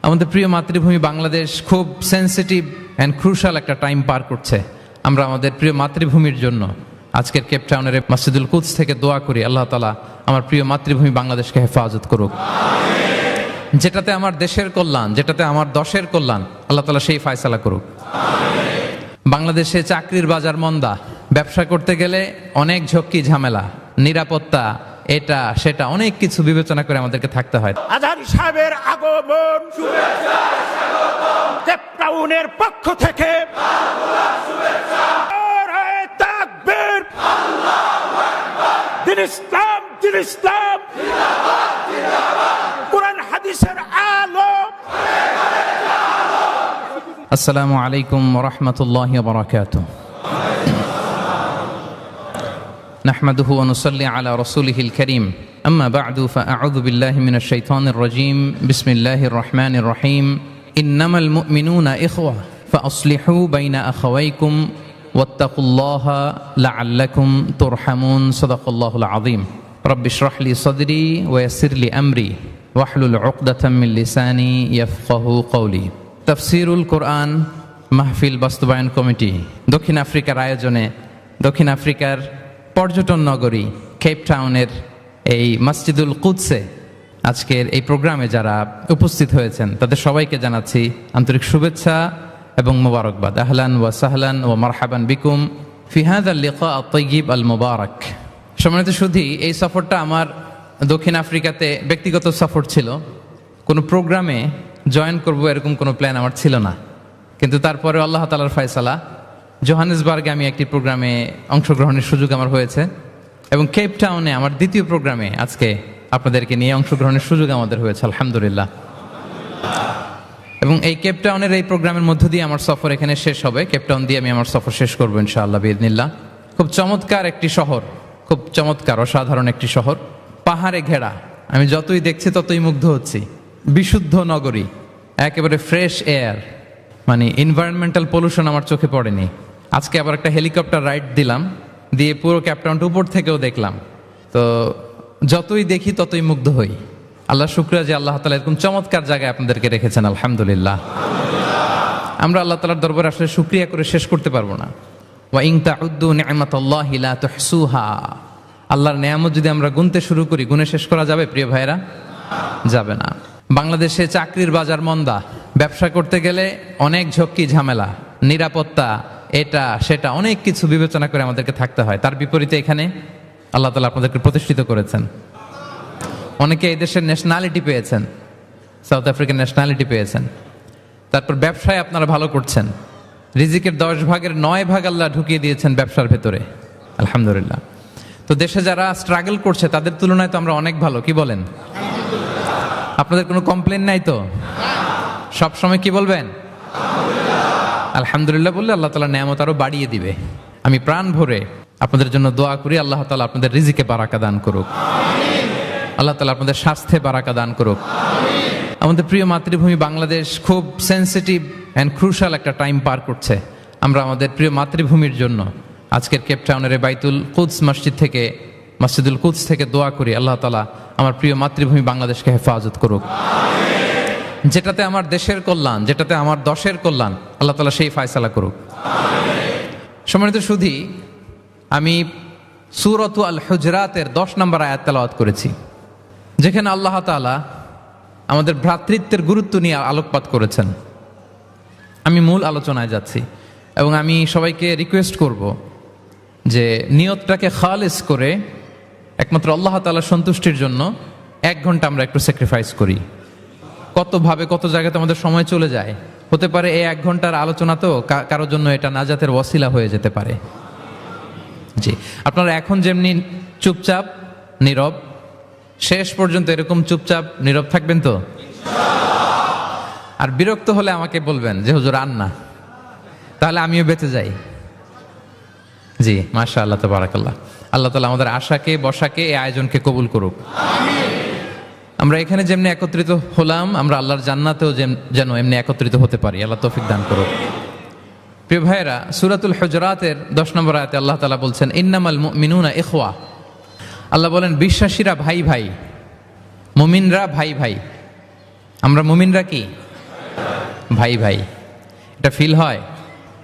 আমাদের প্রিয় মাতৃভূমি বাংলাদেশ খুব সেন্সিটিভ অ্যান্ড ক্রুশাল একটা টাইম পার করছে। আমরা আমাদের প্রিয় মাতৃভূমির জন্য আজকের কেপটাউনের মসজিদুল কুদস থেকে দোয়া করি, আল্লাহ তাআলা আমার প্রিয় মাতৃভূমি বাংলাদেশকে হেফাজত করুক। যেটাতে আমার দেশের কল্যাণ, যেটাতে আমার দশের কল্যাণ, আল্লাহ তাআলা সেই ফয়সালা করুক। বাংলাদেশে চাকরির বাজার মন্দা, ব্যবসা করতে গেলে অনেক ঝক্কি ঝামেলা, নিরাপত্তা, এটা সেটা অনেক কিছু বিবেচনা করে আমাদেরকে থাকতে হয়। আজহারী সাহেবের আগমন, শুভেচ্ছা স্বাগতম কেপটাউনের পক্ষ থেকে শুভেচ্ছা, নারায়ে তাকবীর, আল্লাহু আকবার, দিন ইসলাম দিন ইসলাম, জিন্দাবাদ জিন্দাবাদ, কুরআন হাদিসের আলো। আসসালামু আলাইকুম ওয়া রাহমাতুল্লাহি ওয়া বারাকাতুহু। نحمده ونصلي على رسوله الكريم أما بعد فأعوذ بالله من الشيطان الرجيم بسم الله الرحمن الرحيم إنما المؤمنون إخوة فأصلحوا بين أخويكم واتقوا الله لعلكم ترحمون صدق الله العظيم رب اشرح لي صدري ويسر لي أمري واحلل عقدة من لساني يفقه قولي تفسير القرآن মাহফিল বাস্তবায়ন কমিটি দক্ষিণ আফ্রিকার আয়োজনে দক্ষিণ আফ্রিকার পর্যটন নগরী কেপটাউনের এই মসজিদুল কুদসে আজকের এই প্রোগ্রামে যারা উপস্থিত হয়েছেন তাদের সবাইকে জানাচ্ছি আন্তরিক শুভেচ্ছা এবং মোবারকবাদ। আহলান ওয়া সাহলান ওয়া মারহাবান বিকুম ফি হাযাল লিকা আত-তাইয়িব আল মুবারক। সম্মানিত সুধী, এই সফরটা আমার দক্ষিণ আফ্রিকাতে ব্যক্তিগত সফর ছিল। কোনো প্রোগ্রামে জয়েন করব এরকম কোনো প্ল্যান আমার ছিল না, কিন্তু তারপরে আল্লাহ তাআলার ফয়সালা জোহানেসবার্গে আমি একটি প্রোগ্রামে অংশগ্রহণের সুযোগ আমার হয়েছে এবং কেপটাউনে আমার দ্বিতীয় প্রোগ্রামে আজকে আপনাদেরকে নিয়ে অংশগ্রহণের সুযোগ আমাদের হয়েছে, আলহামদুলিল্লাহ। এবং এই কেপটাউনের এই প্রোগ্রামের মধ্য দিয়ে আমার সফর এখানে শেষ হবে। কেপটাউন দিয়ে আমি আমার সফর শেষ করবো ইনশাআল্লাহ বিইذনিল্লাহ। খুব চমৎকার একটি শহর, খুব চমৎকার অসাধারণ একটি শহর, পাহাড়ে ঘেরা। আমি যতই দেখছি ততই মুগ্ধ হচ্ছি। বিশুদ্ধ নগরী, একেবারে ফ্রেশ এয়ার, মানে এনভায়রনমেন্টাল পলিউশন আমার চোখে পড়েনি। আজকে আবার একটা হেলিকপ্টার রাইড দিলাম, দিয়ে পুরো কেপটাউনটা উপর থেকেও দেখলাম। তো যতই দেখি ততই মুগ্ধ হই। আল্লাহ শুকরিয়া যে আল্লাহ তাআলা এরকম চমৎকার জায়গায় আপনাদেরকে রেখেছেন, আলহামদুলিল্লাহ। আমরা আল্লাহ তাআলার দরবারে আসলে শুকরিয়া করে শেষ করতে পারবো না। ওয়া ইন তাউদ্দু নি'মাতাল্লাহি লা তুহসুহা। আল্লাহর নেয়ামত যদি আমরা গুনতে শুরু করি, গুনে শেষ করা যাবে প্রিয় ভাইরা? যাবে না। বাংলাদেশে চাকরির বাজার মন্দা, ব্যবসা করতে গেলে অনেক ঝক্কি ঝামেলা, নিরাপত্তা, এটা সেটা অনেক কিছু বিবেচনা করে আমাদেরকে থাকতে হয়। তার বিপরীতে এখানে আল্লাহ তাআলা আপনাদেরকে প্রতিষ্ঠিত করেছেন। অনেকে এই দেশের ন্যাশনালিটি পেয়েছেন, সাউথ আফ্রিকান ন্যাশনালিটি পেয়েছেন। তারপর ব্যবসায় আপনারা ভালো করছেন, রিজিকের 10 ভাগের 9 ভাগ আল্লাহ ঢুকিয়ে দিয়েছেন ব্যবসার ভেতরে, আলহামদুলিল্লাহ। তো দেশে যারা স্ট্রাগল করছে তাদের তুলনায় তো আমরা অনেক ভালো, কি বলেন? আপনাদের কোনো কমপ্লেন নাই তো? সব সময় কি বলবেন? আলহামদুলিল্লাহ বললে আল্লাহ তাআলা নেয়ামত আরো বাড়িয়ে দিবে। আমি প্রাণ ভরে আপনাদের জন্য দোয়া করি, আল্লাহ তাআলা আপনাদের রিজিকে বারাকা দান করুক, আল্লাহ তাআলা আপনাদের স্বাস্থ্যে বারাকা দান করুক। আমাদের প্রিয় মাতৃভূমি বাংলাদেশ খুব সেন্সিটিভ অ্যান্ড ক্রুশাল একটা টাইম পার করছে। আমরা আমাদের প্রিয় মাতৃভূমির জন্য আজকের কেপটাউনের বাইতুল কুদস মসজিদুল কুদস থেকে দোয়া করি, আল্লাহ তাআলা আমার প্রিয় মাতৃভূমি বাংলাদেশকে হেফাজত করুক। যেটাতে আমার দেশের কল্যাণ, যেটাতে আমার দশের কল্যাণ, আল্লাহ তাআলা সেই ফয়সালা করুক। সম্মানিত সুধী, আমি সূরাতু আল হুজরাতের 10 নম্বর আয়াত তেলাওয়াত করেছি, যেখানে আল্লাহ তাআলা আমাদের ভ্রাতৃত্বের গুরুত্ব নিয়ে আলোকপাত করেছেন। আমি মূল আলোচনায় যাচ্ছি এবং আমি সবাইকে রিকোয়েস্ট করব যে নিয়তটাকে খালিস করে একমাত্র আল্লাহ তাআলার সন্তুষ্টির জন্য 1 ঘন্টা আমরা একটু স্যাক্রিফাইস করি। কতভাবে কত জায়গাতে আমাদের সময় চলে যায়, হতে পারে এই 1 ঘন্টার আলোচনা তো কারোর জন্য এটা নাজাতের ওয়াসিলা হয়ে যেতে পারে। জি, আপনারা এখন যেমনি চুপচাপ নীরব, শেষ পর্যন্ত এরকম চুপচাপ নীরব থাকবেন তো? আর বিরক্ত হলে আমাকে বলবেন যে হুজুর আর না, তাহলে আমিও বেঁচে যাই। জি, মাশাআল্লাহ, তাবারাকাল্লাহ। আল্লাহ তাআলা আমাদের আশাকে, বসাকে, এই আয়োজনকে কবুল করুক। আমরা এখানে যেমনি একত্রিত হলাম, আমরা আল্লাহর জান্নাতেও যেন এমনি একত্রিত হতে পারি, আল্লাহ তৌফিক দান করুক। প্রিয় ভাইয়েরা, সূরাতুল হুজরাতের 10 নম্বর আয়াতে আল্লাহ তাআলা বলছেন ইন্নামাল মুমিনুনা ইখওয়া। আল্লাহ বলেন বিশ্বাসীরা ভাই ভাই, মুমিনরা ভাই ভাই। আমরা মুমিনরা কি? ভাই ভাই। এটা ফিল হয়,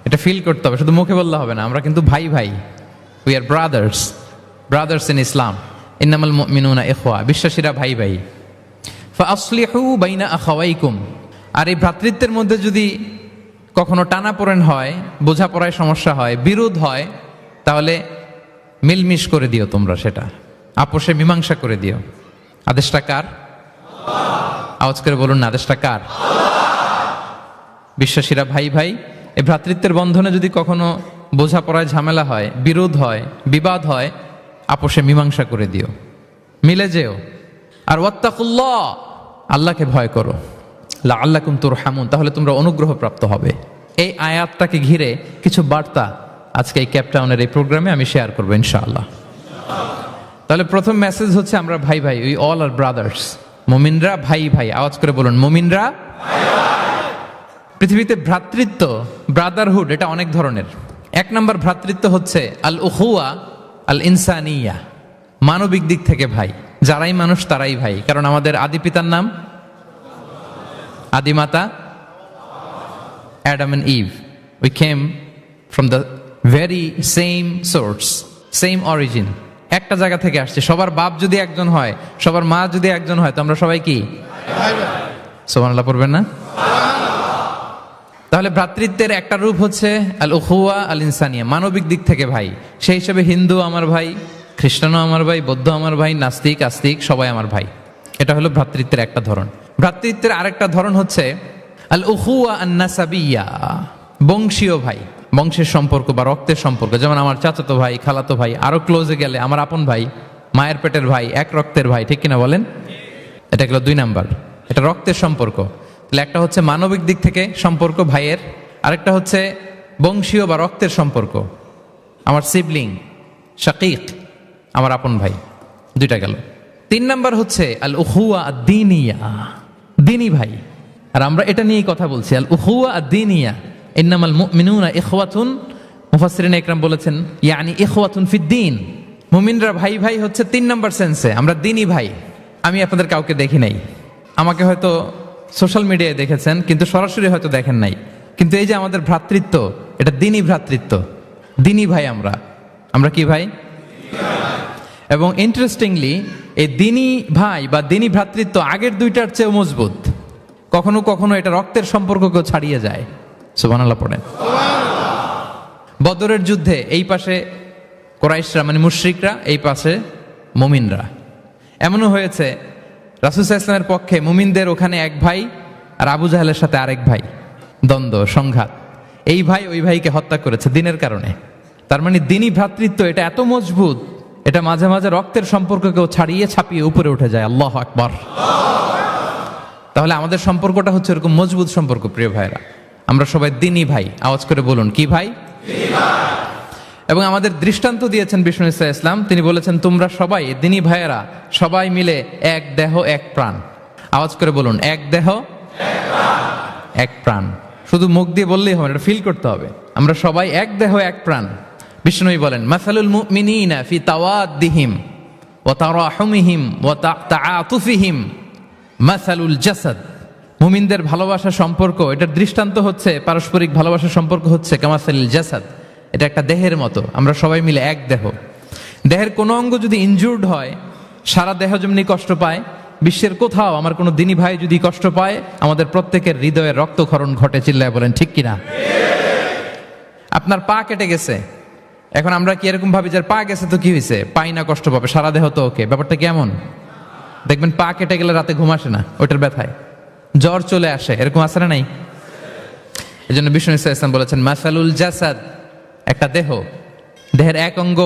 এটা ফিল করতে হবে, শুধু মুখে বললে হবে না। আমরা কিন্তু ভাই ভাই, উই আর ব্রাদার্স ইন ইসলাম। ইন্নামাল মুমিনুনা ইখওয়া, বিশ্বাসীরা ভাই ভাই। ফাসলিহু বাইনা আখাওয়াইকুম, আর এই ভ্রাতৃত্বের মধ্যে যদি কখনো টানাপোড়েন হয়, বোঝাপড়ায় সমস্যা হয়, বিরোধ হয়, তাহলে মিলমিশ করে দিও তোমরা, সেটা আপোষে মীমাংসা করে দিও। আদেশটা কার? আওয়াজ করে বলুন না, আদেশটা কার? বিশ্বাসীরা ভাই ভাই। এই ভ্রাতৃত্বের বন্ধনে যদি কখনো বোঝাপড়ায় ঝামেলা হয়, বিরোধ হয়, বিবাদ হয়, আপোষে মীমাংসা করে দিও, মিলে যেও। আর ওয়াত্তাকুল্লাহ, আল্লাহকে ভয় করো, লাআল্লাকুম তুরহামুন, তাহলে তোমরা অনুগ্রহ প্রাপ্ত হবে। এই আয়াতটাকে ঘিরে কিছু বার্তা আজকে এই ক্যাপটাউনের এই প্রোগ্রামে আমি শেয়ার করবো ইনশাআল্লাহ। তাহলে প্রথম মেসেজ হচ্ছে আমরা ভাই ভাই, উই অল আর ব্রাদার্স। মুমিনরা ভাই ভাই, আওয়াজ করে বলুন মুমিনরা। পৃথিবীতে ভ্রাতৃত্ব, ব্রাদারহুড, এটা অনেক ধরনের। এক নম্বর ভ্রাতৃত্ব হচ্ছে আল উখুয়া আল ইনসানিয়া, মানবিক দিক থেকে ভাই। যারাই মানুষ তারাই ভাই, কারণ আমাদের আদি পিতার নাম, আদিমাতা Adam and Eve. We came from the very same source, same origin, একটা জায়গা থেকে আসছে। সবার বাপ যদি একজন হয়, সবার মা যদি একজন হয়, তো আমরা সবাই কি? সুবহানাল্লাহ পড়বেন না? তাহলে ভ্রাতৃত্বের একটা রূপ হচ্ছে আল উখুয়া আল ইনসানিয়া, মানবিক দিক থেকে ভাই। সেই হিসেবে হিন্দু আমার ভাই, খ্রিস্টানও আমার ভাই, বৌদ্ধ আমার ভাই, নাস্তিক আস্তিক সবাই আমার ভাই। এটা হলো ভ্রাতৃত্বের একটা ধরন। ভ্রাতৃত্বের আরেকটা ধরন হচ্ছে আল উখুয়া আন নাসাবিয়া, বংশীয় ভাই, বংশের সম্পর্ক বা রক্তের সম্পর্ক। যেমন আমার চাচাতো ভাই, খালাতো ভাই, আরো ক্লোজে গেলে আমার আপন ভাই, মায়ের পেটের ভাই, এক রক্তের ভাই, ঠিক কিনা বলেন? এটা গেল দুই নাম্বার, এটা রক্তের সম্পর্ক। তাহলে একটা হচ্ছে মানবিক দিক থেকে সম্পর্ক ভাইয়ের, আরেকটা হচ্ছে বংশীয় বা রক্তের সম্পর্ক, আমার সিবলিং, শাকিক, আমার আপন ভাই, দুইটা গেল। তিন নাম্বার হচ্ছে আল উখুয়া আদ-দীনিয়া, দিনী ভাই। আর আমরা এটা নিয়েই কথা বলছি, আল উখুয়া আদ-দীনিয়া। ইন্নামাল মুমিনুনা ইখওয়াতুন, মুফাসসিরিন ইকরাম বলেছেন ইয়ানি ইখওয়াতুন ফিদ-দীন। মুমিনরা ভাই ভাই হচ্ছে তিন নাম্বার সেন্সে, আমরা দিনী ভাই। আমি আপনাদের কাউকে দেখি নাই, আমাকে হয়তো সোশ্যাল মিডিয়ায় দেখেছেন, কিন্তু সরাসরি হয়তো দেখেন নাই। কিন্তু এই যে আমাদের ভ্রাতৃত্ব, এটা দিনী ভ্রাতৃত্ব, দিনী ভাই। আমরা কি ভাই? এবং ইন্টারেস্টিংলি এই দিনী ভাই বা দিনী ভ্রাতৃত্ব আগের দুইটার চেয়েও মজবুত। কখনো কখনো এটা রক্তের সম্পর্ককেও ছাড়িয়ে যায়। সুবহানাল্লাহ পড়েন। বদরের যুদ্ধে এই পাশে কুরাইশরা মানে মুশরিকরা, এই পাশে মুমিনরা। এমনও হয়েছে রাসূল সাল্লাল্লাহু আলাইহি ওয়াসাল্লামের পক্ষে মুমিনদের ওখানে এক ভাই, আর আবু জাহেলের সাথে আরেক ভাই, দ্বন্দ্ব সংঘাত। এই ভাই ওই ভাইকে হত্যা করেছে দিনের কারণে। তার মানে দিনী ভ্রাতৃত্ব এটা এত মজবুত, এটা মাঝে মাঝে রক্তের সম্পর্ককেও ছাড়িয়ে ছাপিয়ে উপরে উঠে যায়। আল্লাহু আকবার। তাহলে আমাদের সম্পর্কটা হচ্ছে এরকম মজবুত সম্পর্ক। প্রিয় ভাইরা, আমরা সবাই দিনী ভাই। আওয়াজ করে বলুন কি ভাই? এবং আমাদের দৃষ্টান্ত দিয়েছেন বিষ্ণু ইসলাম। তিনি বলেছেন তোমরা সবাই দিনী ভাইয়েরা সবাই মিলে এক দেহ এক প্রাণ। আওয়াজ করে বলুন এক দেহ এক প্রাণ। শুধু মুখ দিয়ে বললেই হবে, এটা ফিল করতে হবে। আমরা সবাই এক দেহ এক প্রাণ। বিষ্ণু বলেন মাসালুল মুমিনিনা ফি তাওয়াদ্দিহিম ওয়া তারাহুমিহিম ওয়া তাআতুফিহিম মাসালুল জাসাদ। মুমিনদের ভালোবাসা সম্পর্ক, এটার দৃষ্টান্ত হচ্ছে পারস্পরিক ভালোবাসার সম্পর্ক হচ্ছে কামাসালিল জাসাদ, এটা একটা দেহের মতো। আমরা সবাই মিলে এক দেহ। দেহের কোনো অঙ্গ যদি ইনজুর্ড হয়, সারা দেহ যেমনি কষ্ট পায়, বিশ্বের কোথাও আমার কোনো দিনী ভাই যদি কষ্ট পায়, আমাদের প্রত্যেকের হৃদয়ে রক্তক্ষরণ ঘটে। চিল্লায় বলেন ঠিক কিনা? আপনার পা কেটে গেছে, এখন আমরা কি এরকম ভাবি যে পা গেছে তো কি হয়েছে, পাই না কষ্ট পাবে, সারা দেহ তো ওকে। ব্যাপারটা কেমন? দেখবেন পা কেটে গেলে রাতে ঘুম আসে না, ওইটার ব্যথায় জ্বর চলে আসে, এরকম আসে না নাই? এই জন্য বিষ্ণু ইসলাম বলেছেন মাসালুল জাসাদ, একটা দেহ, দেহের এক অঙ্গ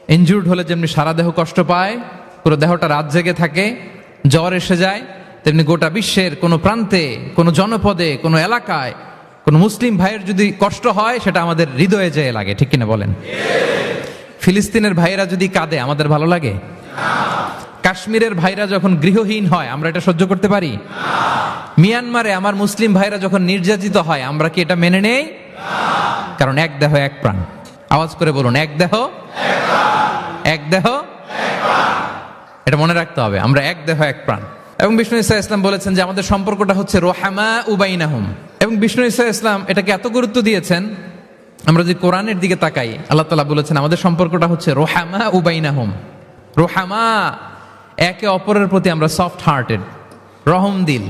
ইনজুর্ড হলে যেমনি সারা দেহ কষ্ট পায়, পুরো দেহটা রাত জেগে থাকে, জ্বর এসে যায়, তেমনি গোটা বিশ্বের কোনো প্রান্তে, কোনো জনপদে, কোনো এলাকায় কোনো মুসলিম ভাইয়ের যদি কষ্ট হয়, সেটা আমাদের হৃদয়ে যেয়ে লাগে। ঠিক কিনা বলেন? ফিলিস্তিনের ভাইয়েরা যদি কাঁদে, আমাদের ভালো লাগে? কাশ্মীরের ভাইরা যখন গৃহহীন হয়, আমরা এটা সহ্য করতে পারি? মিয়ানমারে আমার মুসলিম ভাইরা যখন নির্যাতিত হয়, আমরা কি এটা মেনে নেই? কারণ এক দেহ এক প্রাণ। আওয়াজ করে বলুন এক দেহ এক দেহ। এটা মনে রাখতে হবে, আমরা এক দেহ এক প্রাণ। এবং বিষ্ণু ইসা ইসলাম বলেছেন যে আমাদের সম্পর্কটা হচ্ছে রোহামা উবাইনাহুম, এবং বিষ্ণু ঈসা ইসলাম এটাকে এত গুরুত্ব দিয়েছেন, আমরা যদি কোরআনের দিকে তাকাই, আল্লাহ তাআলা বলেছেন আমাদের সম্পর্কটা হচ্ছে রোহামা উবাইনাহুম। রোহামা, একে অপরের প্রতি আমরা সফট হার্টেড, রহম দিল,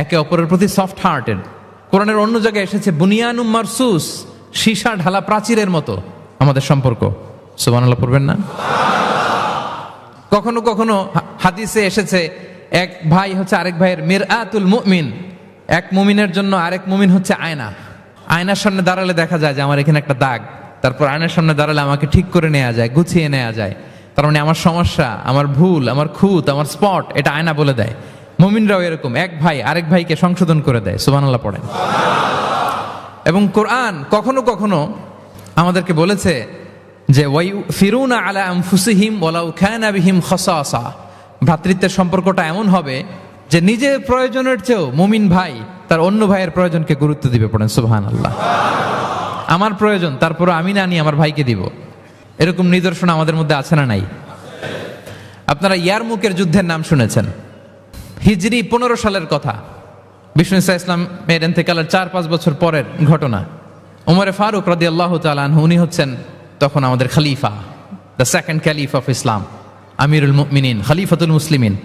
একে অপরের প্রতি সফট হার্টেড। কোরআনের অন্য জায়গায় এসেছে বুনিয়ানুম মারসুস, সীসা ঢালা প্রাচীরের মতো আমাদের সম্পর্ক। সুবহানাল্লাহ পড়বেন না? কখনো কখনো হাদিসে এসেছে এক ভাই হচ্ছে আরেক ভাইয়ের মিরআতুল মুমিন, এক মুমিনের জন্য আরেক মুমিন হচ্ছে আয়না। আয়নার সামনে দাঁড়ালে দেখা যায় যে আমার এখানে একটা দাগ, তারপর আয়নার সামনে দাঁড়ালে আমাকে ঠিক করে নেওয়া যায়, গুছিয়ে নেওয়া যায়। তার মানে আমার সমস্যা, আমার ভুল, আমার খুঁত, আমার স্পট, এটা আয়না বলে দেয়। মুমিনরাও এরকম, এক ভাই আরেক ভাইকে সংশোধন করে দেয়। সুবহানাল্লাহ পড়েন। এবং কোরআন কখনো কখনো আমাদেরকে বলেছে যে ওয়াইফিরুনা আলা আনফুসিহিম ওয়ালাউ কানা বিহিম খাসাসা, ভ্রাতৃত্বের সম্পর্কটা এমন হবে যে নিজের প্রয়োজনের চেয়েও মুমিন ভাই তার অন্য ভাইয়ের প্রয়োজনকে গুরুত্ব দিবে। পড়েন সুবহানাল্লাহ। আমার প্রয়োজন তারপর আমি না নিয়ে আমার ভাইকে দিব, এরকম নিদর্শন আমাদের মধ্যে আছে না নাই? আপনারা ইয়ারমুকের যুদ্ধের নাম শুনেছেন, হিজরি 15 সালের কথা। বিষ্ণু ঈসা ইসলামের ইন্তেকালের 4-5 বছর পরের ঘটনা। ওমরে ফারুক রাদিয়াল্লাহু তাআলা আনহু, উনি হচ্ছেন তখন আমাদের খলিফা, the second caliph of Islam, আমিরুল মুমিনিন, খলিফাতুল মুসলিমিন।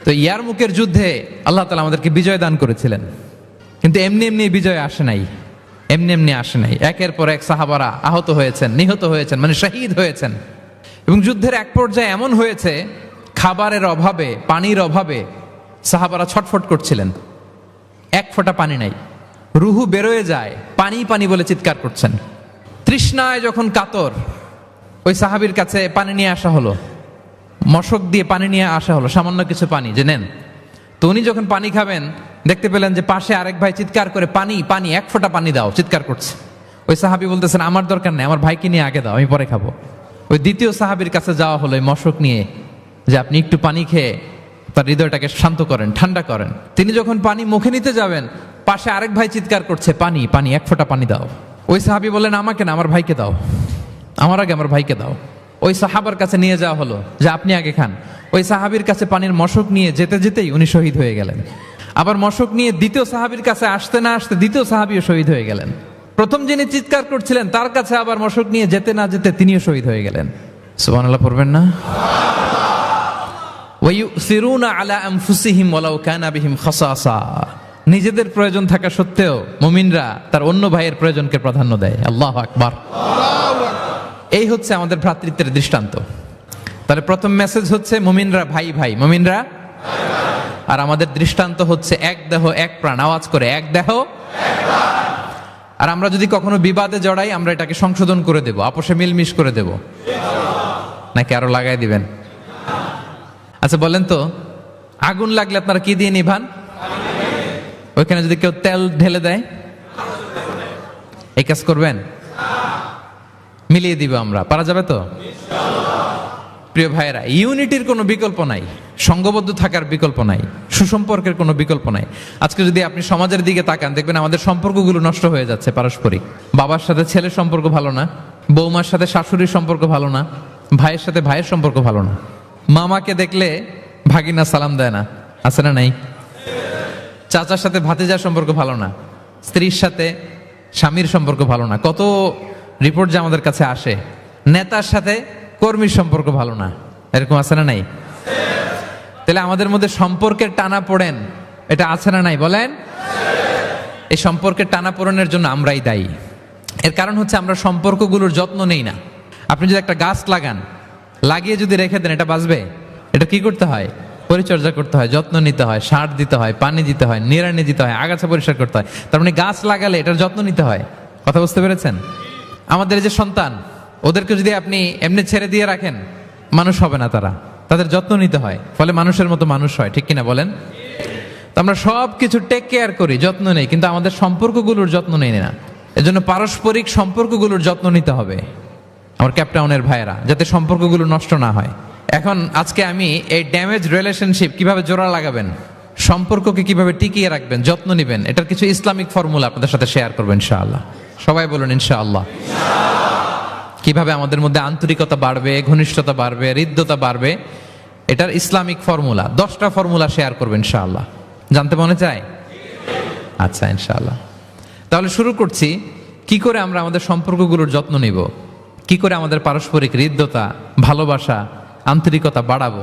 তো ইয়ারমুকের যুদ্ধে আল্লাহ তাআলা আমাদেরকে বিজয় দান করেছিলেন, কিন্তু এমনি এমনি বিজয় আসে নাই, এমনি এমনি আসে নাই। একের পর এক সাহাবারা আহত হয়েছেন, নিহত হয়েছেন, মানে শহীদ হয়েছেন। এবং যুদ্ধের এক পর্যায়ে এমন হয়েছে খাবারের অভাবে, পানির অভাবে সাহাবারা ছটফট করছিলেন, এক ফোঁটা পানি নাই, রুহু বেরোয় যায়, পানি পানি বলে চিৎকার করছেন। তৃষ্ণায় যখন কাতর, ওই সাহাবীর কাছে পানি নিয়ে আসা হলো, মশক দিয়ে পানি নিয়ে আসা হলো, সামান্য কিছু পানি, যে নেন। তো উনি যখন পানি খাবেন দেখতে পেলেন যে পাশে আরেক ভাই চিৎকার করে পানি পানি, এক ফোঁটা পানি দাও, চিৎকার করছে। ওই সাহাবী বলতেছেন আমার দরকার নেই, আমার ভাইকে নিয়ে আগে দাও, আমি পরে খাবো। ওই দ্বিতীয় সাহাবীর কাছে যাওয়া হলো এই মশক নিয়ে, যে আপনি একটু পানি খেয়ে তার হৃদয়টাকে শান্ত করেন, ঠান্ডা করেন। তিনি যখন পানি মুখে নিতে যাবেন, পাশে আরেক ভাই চিৎকার করছে পানি পানি, এক ফোঁটা পানি দাও। ওই সাহাবী বললেন আমাকে না, আমার ভাইকে দাও, আমার আগে আমার ভাইকে দাও। ওই সাহাবার কাছে নিয়ে যাওয়া হলো যে আপনি আগে খান। ওই সাহাবীর কাছে পানির মশক নিয়ে যেতে যেতেই উনি শহীদ হয়ে গেলেন। আবার মশক নিয়ে দ্বিতীয় সাহাবীর কাছে আসতে না আসতে দ্বিতীয় সাহাবীও শহীদ হয়ে গেলেন। প্রথম যিনি চিৎকার করছিলেন তার কাছে আবার মশক নিয়ে যেতে না যেতে তিনিও শহীদ হয়ে গেলেন। সুবহানাল্লাহ পড়বেন না? ওয়ায়ুসিরুনা আলা আনফুসিহিম ওয়ালাউ কানা বিহিম খাসাসা, নিজেদের প্রয়োজন থাকা সত্ত্বেও মুমিনরা তার অন্য ভাইয়ের প্রয়োজনকে প্রাধান্য দেয়। আল্লাহু আকবার। এই হচ্ছে আমাদের ভ্রাতৃত্বের দৃষ্টান্ত। তাহলে প্রথম মেসেজ হচ্ছে মুমিনরা ভাই ভাই, মুমিনরা। আর আমাদের দৃষ্টান্ত হচ্ছে এক দেহ এক প্রাণ, আওয়াজ করে এক দেহ এক প্রাণ। আর আমরা যদি কখনো বিবাদে জড়াই, আমরা এটাকে সংশোধন করে দেব, আপোষে মিলমিশ করে দেব, নাকি আরো লাগাই দিবেন? আচ্ছা বলেন তো, আগুন লাগলে আপনারা কি দিয়ে নিভান? ওইখানে যদি কেউ তেল ঢেলে দেয়, এই কাজ করবেন? মিলিয়ে দিব আমরা, পারা যাবে তো? প্রিয় ভাইয়েরা, ইউনিটির কোনো বিকল্প নাই, সংঘবদ্ধ থাকার বিকল্প নাই, সুসম্পর্কের কোনো বিকল্প নাই। আজকে যদি আপনি সমাজের দিকে তাকান, দেখবেন আমাদের সম্পর্কগুলো নষ্ট হয়ে যাচ্ছে পারস্পরিক। বাবার সাথে ছেলের সম্পর্ক ভালো না, বৌমার সাথে শাশুড়ির সম্পর্ক ভালো না, ভাইয়ের সাথে ভাইয়ের সম্পর্ক ভালো না, মামাকে দেখলে ভাগিনা সালাম দেয় না, আছে না নাই? চাচার সাথে ভাতিজার সম্পর্ক ভালো না, স্ত্রীর সাথে স্বামীর সম্পর্ক ভালো না। কত রিপোর্ট যে আমাদের কাছে আসে, নেতার সাথে কর্মীর সম্পর্ক ভালো না, এরকম আছে না নাই? তাহলে আমাদের মধ্যে সম্পর্কের টানা পড়েন, এটা আছে না নাই বলেন? এই সম্পর্কের টানা পড়েনের জন্য আমরাই দায়ী। এর কারণ হচ্ছে আমরা সম্পর্কগুলোর যত্ন নেই না। আপনি যদি একটা গাছ লাগান, লাগিয়ে যদি রেখে দেন, এটা বাঁচবে? এটা কি করতে হয়? পরিচর্যা করতে হয়, যত্ন নিতে হয়, সার দিতে হয়, পানি দিতে হয়, নিড়ানি দিতে হয়, আগাছা পরিষ্কার করতে হয়। তার মানে গাছ লাগালে এটার যত্ন নিতে হয়। কথা বুঝতে পেরেছেন? আমাদের যে সন্তান, ওদেরকে যদি আপনি এমনি ছেড়ে দিয়ে রাখেন, মানুষ হবে না, তারা, তাদের যত্ন নিতে হয়, ফলে মানুষের মতো মানুষ হয়, ঠিক কিনা বলেন? তো আমরা সব কিছু টেক কেয়ার করি, যত্ন নেই, কিন্তু আমাদের সম্পর্কগুলোর যত্ন নেই না। এজন্য পারস্পরিক সম্পর্কগুলোর যত্ন নিতে হবে আমার ক্যাপটাউনের ভাইয়েরা, যাতে সম্পর্কগুলো নষ্ট না হয়। এখন আজকে আমি এই ড্যামেজ রিলেশনশিপ কিভাবে জোড়া লাগাবেন, সম্পর্ককে কিভাবে টিকিয়ে রাখবেন, যত্ন নেবেন, এটার কিছু ইসলামিক ফর্মুলা আপনাদের সাথে শেয়ার করবো ইনশাআল্লাহ। সবাই বলুন ইনশাআল্লাহ। কিভাবে আমাদের মধ্যে আন্তরিকতা বাড়বে, ঘনিষ্ঠতা বাড়বে, হৃদ্যতা বাড়বে, এটার ইসলামিক ফর্মুলা 10টা ফর্মুলা শেয়ার করবেন ইনশাআল্লাহ। জানতে মনে চায়? আচ্ছা ইনশাআল্লাহ। তাহলে শুরু করছি, কি করে আমরা আমাদের সম্পর্কগুলোর যত্ন নিব, কি করে আমাদের পারস্পরিক হৃদ্যতা, ভালোবাসা, আন্তরিকতা বাড়াবো।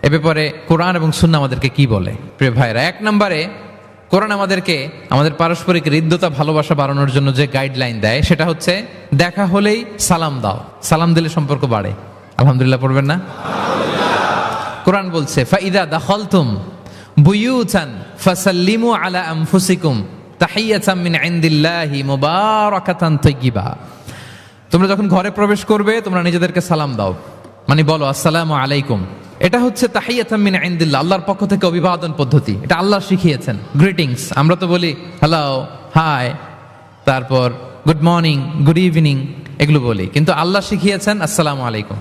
এ ব্যাপারে কোরআন এবং সুন্নাহ আমাদেরকে কি বলে। প্রিয় ভাইরা, 1 নম্বরে কোরআন আমাদেরকে আমাদের পারস্পরিক হৃদ্যতা, ভালোবাসা বাড়ানোর জন্য যে গাইডলাইন দেয় সেটা হচ্ছে দেখা হলেই সালাম দাও। সালাম দিলে সম্পর্ক বাড়ে। আলহামদুলিল্লাহ পড়বেন না? কোরআন বলছে ফাইদা দাখালতুম বুয়ুতান ফাসাল্লিমু আলা আনফুসিকুম তাহিয়াতাম মিন ইনদিল্লাহি মুবারাকাতান তাইয়্যিবা। তোমরা যখন ঘরে প্রবেশ করবে তোমরা নিজেদেরকে সালাম দাও, মানে বলো আসসালামু আলাইকুম। এটা হচ্ছে তাহিয়াতাম মিন ইনদিল্লাহ, আল্লাহর পক্ষ থেকে অভিবাদন পদ্ধতি। এটা আল্লাহ শিখিয়েছেন। গ্রিটিংস আমরা তো বলি হ্যালো, হাই, তারপর গুড মর্নিং, গুড ইভিনিং, এগুলো বলি, কিন্তু আল্লাহ শিখিয়েছেন আসসালামু আলাইকুম।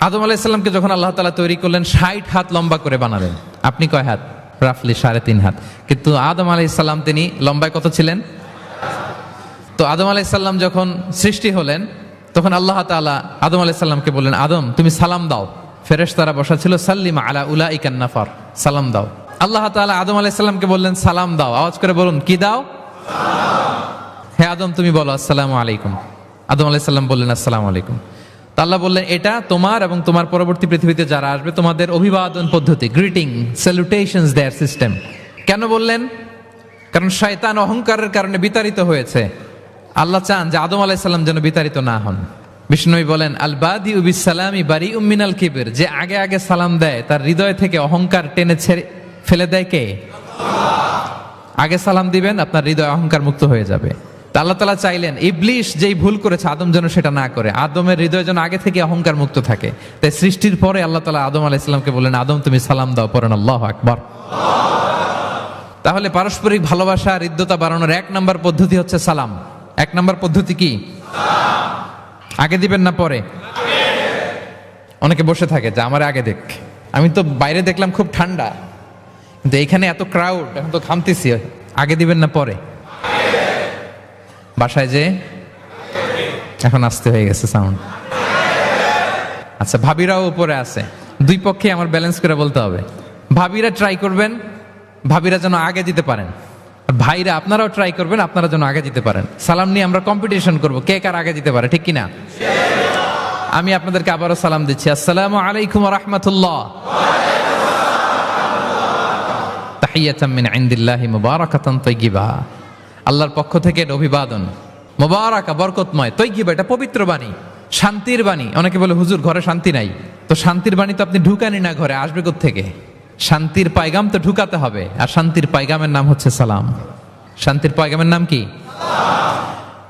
আদম আলাইহিস সালামকে যখন আল্লাহ তাআলা তৈরি করলেন 60 হাত লম্বা করে বানালেন। আপনি কয় হাত? রাফলি 3.5 হাত। কিন্তু আদম আলাইহিস সালাম তিনি লম্বায় কত ছিলেন? তো আদম আলাইহিস সালাম যখন সৃষ্টি হলেন তখন আল্লাহ তাআলা আদম আলাইহিস সালামকে বললেন, আদম তুমি সালাম দাও। ফেরেশতারা বসা ছিল, সাল্লিম আলা উলাইকান নাফার, সালাম দাও। আল্লাহ তাআলা আদম আলাইহিস সালামকে বললেন সালাম দাও। আওয়াজ করে বলুন, কি দাও? হে আদম তুমি বলো আসসালামু আলাইকুম। আদম আলাইহিস সালাম বললেন আসসালামু আলাইকুম। তা আল্লাহ বললেন এটা তোমার এবং তোমার পরবর্তী পৃথিবীতে যারা আসবে তোমাদের অভিবাদন পদ্ধতি, গ্রিটিং, স্যালুটেশনস দেয়ার সিস্টেম। কেন বললেন? কারণ শয়তান অহংকারের কারণে বিতাড়িত হয়েছে। আল্লাহ চান যে আদম আলাইহিস সালাম যেন বিতাড়িত না হন। বিষ্ণুই বলেন আল বাদিউ বিস সালামি বারিউম মিনাল কিবর, যে আগে আগে সালাম দেয় তার হৃদয় থেকে অহংকার টেনে ছেড়ে ফেলে দেয় কে? আগে সালাম দিবেন, আপনার হৃদয় অহংকার মুক্ত হয়ে যাবে। তা আল্লাহ তাআলা চাইলেন ইবলিশ যেই ভুল করেছে আদম যেন সেটা না করে, আদমের হৃদয় যেন আগে থেকে অহংকার মুক্ত থাকে। তাই সৃষ্টির পরে আল্লাহ তাআলা আদম আলাইহিস সালামকে বললেন আদম তুমি সালাম দাও, পড়েন আল্লাহু আকবার। তাহলে পারস্পরিক ভালোবাসা, হৃদ্যতা বাড়ানোর 1 নম্বর পদ্ধতি হচ্ছে সালাম। 1 নম্বর পদ্ধতি কি? আগে দিবেন না পরে? অনেকে বসে থাকে যে আমার আগে দেখ। আমি তো বাইরে দেখলাম খুব ঠান্ডা, কিন্তু এখানে এত ক্রাউড, এখন তো ঘামতেছি। আগে দিবেন না পরে? বাসায় যে এখন আসতে হয়ে গেছে সাউন্ড। আচ্ছা, ভাবিরাও উপরে আছে। দুই পক্ষে আমার ব্যালেন্স করে বলতে হবে। ভাবিরা ট্রাই করবেন, ভাবিরা যেন আগে দিতে পারেন। আর ভাইরা আপনারাও ট্রাই করবেন, আপনারা যেন আগে দিতে পারেন। সালাম নিয়ে আমরা কম্পিটিশন করব, কে কার আগে দিতে পারে, ঠিক কিনা? আমি আপনাদেরকে আবারও সালাম দিচ্ছি, আসসালামু আলাইকুম ওয়া রাহমাতুল্লাহ। তাহিয়াতাম মিন ইনদিল্লাহি মুবারাকাতান তাইয়্যিবা। আল্লাহর পক্ষ থেকে এটা অভিবাদন, মুবারাকা, বরকতময়, তাইয়্যিবা এটা পবিত্র বাণী, শান্তির বাণী। অনেকে বলে হুজুর ঘরে শান্তি নাই। তো শান্তির বাণী তো আপনি ঢুকানি না, ঘরে আসবে কোত্থেকে? শান্তির পায়গাম তো ঢুকাতে হবে, আর শান্তির পায়গামের নাম হচ্ছে সালাম। শান্তির পায়গামের নাম কি?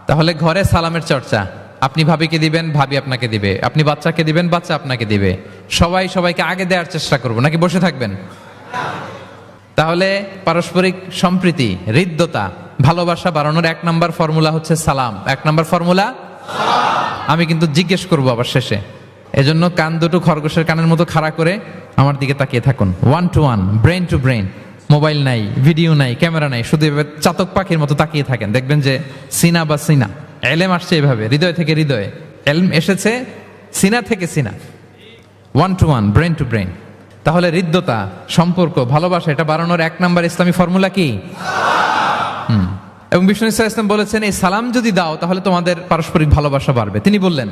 তাহলে ঘরে সালামের চর্চা। আপনি ভাবিকে দিবেন, ভাবি আপনাকে দিবে। আপনি বাচ্চাকে দিবেন, বাচ্চা আপনাকে দিবে। সবাই সবাইকে আগে দেওয়ার চেষ্টা করবো, নাকি বসে থাকবেন? তাহলে পারস্পরিক সম্প্রীতি, হৃদ্যতা, ভালোবাসা বাড়ানোর 1 নম্বর ফর্মুলা হচ্ছে সালাম। 1 নম্বর ফর্মুলা। আমি কিন্তু জিজ্ঞেস করবো আবার শেষে, এজন্য কান দুটো খরগোশের কানের মতো খাড়া করে আমার দিকে তাকিয়ে থাকুন। 1 to 1, brain to brain. Mobile নাই, ভিডিও নাই, ক্যামেরা নাই, শুধু এভাবে চাতক পাখির মতো তাকিয়ে থাকেন। দেখবেন যে সিনা বা সিনা, এলেম আসছে এভাবে, হৃদয় থেকে হৃদয়ে। এলম এসেছে সিনা থেকে সিনা। 1 to 1, ব্রেন টু ব্রেন। তাহলে হৃদ্যতা, সম্পর্ক, ভালোবাসা এটা বাড়ানোর 1 নম্বর ইসলামী ফর্মুলা কি? এবং বিষ্ণু ইসলাম বলেছেন এই সালাম যদি দাও তাহলে তোমাদের পারস্পরিক ভালোবাসা বাড়বে। তিনি বললেন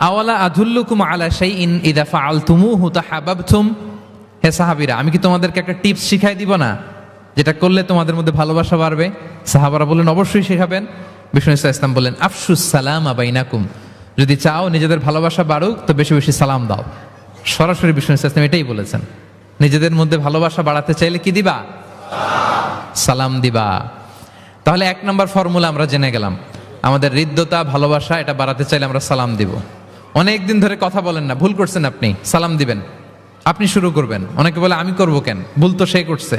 আওয়ালা আদুল্লুকুম আলা শাইইন ইযা ফাআলতুমুহু তাহাব্বাবতুম। হে সাহাবীরা, আমি কি তোমাদেরকে একটা টিপস শিখাই দিব না, যেটা করলে তোমাদের মধ্যে ভালোবাসা বাড়বে? সাহাবারা বললেন অবশ্যই শেখাবেন। বিষ্ণু ইসলাম বললেন আফশুস সালামা বাইনাকুম, যদি চাও নিজেদের ভালোবাসা বাড়ুক তো বেশি বেশি সালাম দাও। সরাসরি বিষ্ণু ইসলাম এটাই বলেছেন, নিজেদের মধ্যে ভালোবাসা বাড়াতে চাইলে কি দিবা? সালাম দিবা। তাহলে 1 নম্বর ফর্মুলা আমরা জেনে গেলাম। আমাদের হৃদ্যতা, ভালোবাসা এটা বাড়াতে চাইলে আমরা সালাম দিব। অনেক দিন ধরে কথা বলেন না, ভুল করছেন আপনি, সালাম দিবেন। আপনি শুরু করবেন। অনেকে বলে আমি করব কেন, ভুল তো সে করছে,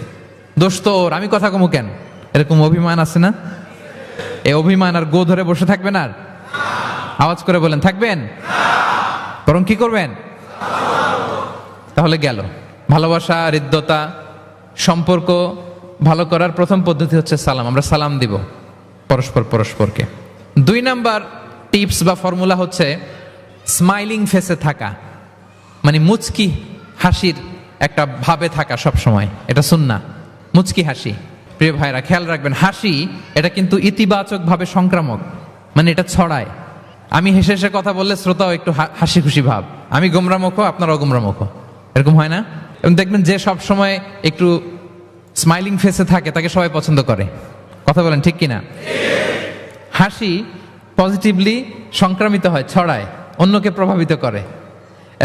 দোষ তো ওর, আমি কথা কমু কেন? এরকম অভিমান আছে না? এই অভিমান আর গো ধরে বসে থাকবেন? আর আওয়াজ করে বলেন থাকবেন? বরং কি করবেন? তাহলে গেল ভালোবাসা, হৃদ্যতা, সম্পর্ক ভালো করার প্রথম পদ্ধতি হচ্ছে সালাম। আমরা সালাম দিব পরস্পরকে। 2 নাম্বার টিপস বা ফর্মুলা হচ্ছে স্মাইলিং ফেসে থাকা, মানে মুচকি হাসির একটা ভাবে থাকা সব সময়। এটা সুন্নাহ, মুচকি হাসি। প্রিয় ভাইরা খেয়াল রাখবেন, হাসি এটা কিন্তু ইতিবাচক ভাবে সংক্রামক, মানে এটা ছড়ায়। আমি হেসে হেসে কথা বললে শ্রোতাও একটু হাসি খুশি ভাব, আমি গোমরামুখ আপনারাও গোমরামুখ, এরকম হয় না? এবং দেখবেন যে সব সময় একটু স্মাইলিং ফেসে থাকে তাকে সবাই পছন্দ করে। কথা বলেন ঠিক কিনা? হাসি পজিটিভলি সংক্রামিত হয়, ছড়ায়, অন্যকে প্রভাবিত করে,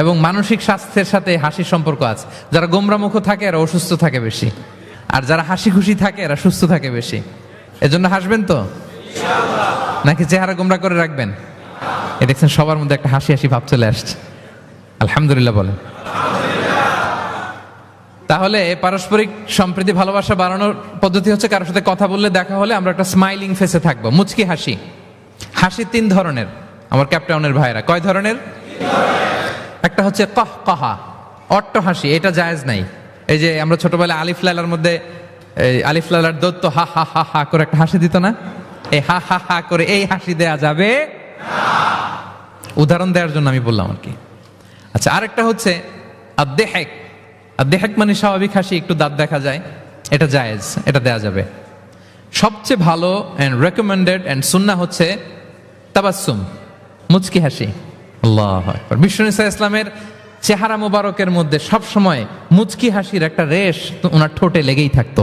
এবং মানসিক স্বাস্থ্যের সাথে হাসির সম্পর্ক আছে। যারা গোমরামুখ থাকে এরা অসুস্থ থাকে বেশি, আর যারা হাসি খুশি থাকে এরা সুস্থ থাকে বেশি। এজন্য হাসবেন তো, নাকি চেহারা গোমরা করে রাখবেন? এ দেখছেন সবার মধ্যে একটা হাসি হাসি ভাব চলে আসছে, আলহামদুলিল্লাহ বলেন। তাহলে পারস্পরিক সম্প্রীতি ভালোবাসা বাড়ানোর পদ্ধতি হচ্ছে কারোর সাথে কথা বললে, দেখা হলে আমরা একটা স্মাইলিং ফেসে থাকবো, মুচকি হাসি। হাসি 3 ধরনের আমার ক্যাপটাউনের ভাইরা। কয় ধরনের? একটা হচ্ছে কহ কহা, অট্ট হাসি, এটা জায়েজ নাই। এই যে আমরা ছোটবেলায় আলিফ লালার মধ্যে আলিফ লালার দত্ত হা হা হা হা করে একটা হাসি দিত না? এই হা হা হা করে এই হাসি দেয়া যাবে উদাহরণ দেওয়ার জন্য আমি বললাম আর কি। আচ্ছা, আরেকটা হচ্ছে আদ্দেহেক। আদ্দেহেক মানে স্বাভাবিক হাসি, একটু দাঁত দেখা যায়, এটা জায়েজ, এটা দেয়া যাবে। সবচেয়ে ভালো এন্ড রেকমেন্ডেড এন্ড সুন্নাহ হচ্ছে তাবাসসুম, মুচকি হাসি। আল্লাহু আকবার। বিষ্ণু ইসলামের চেহারা মোবারকের মধ্যে সব সময় মুচকি হাসির একটা রেশ ওনার ঠোঁটে লেগেই থাকতো।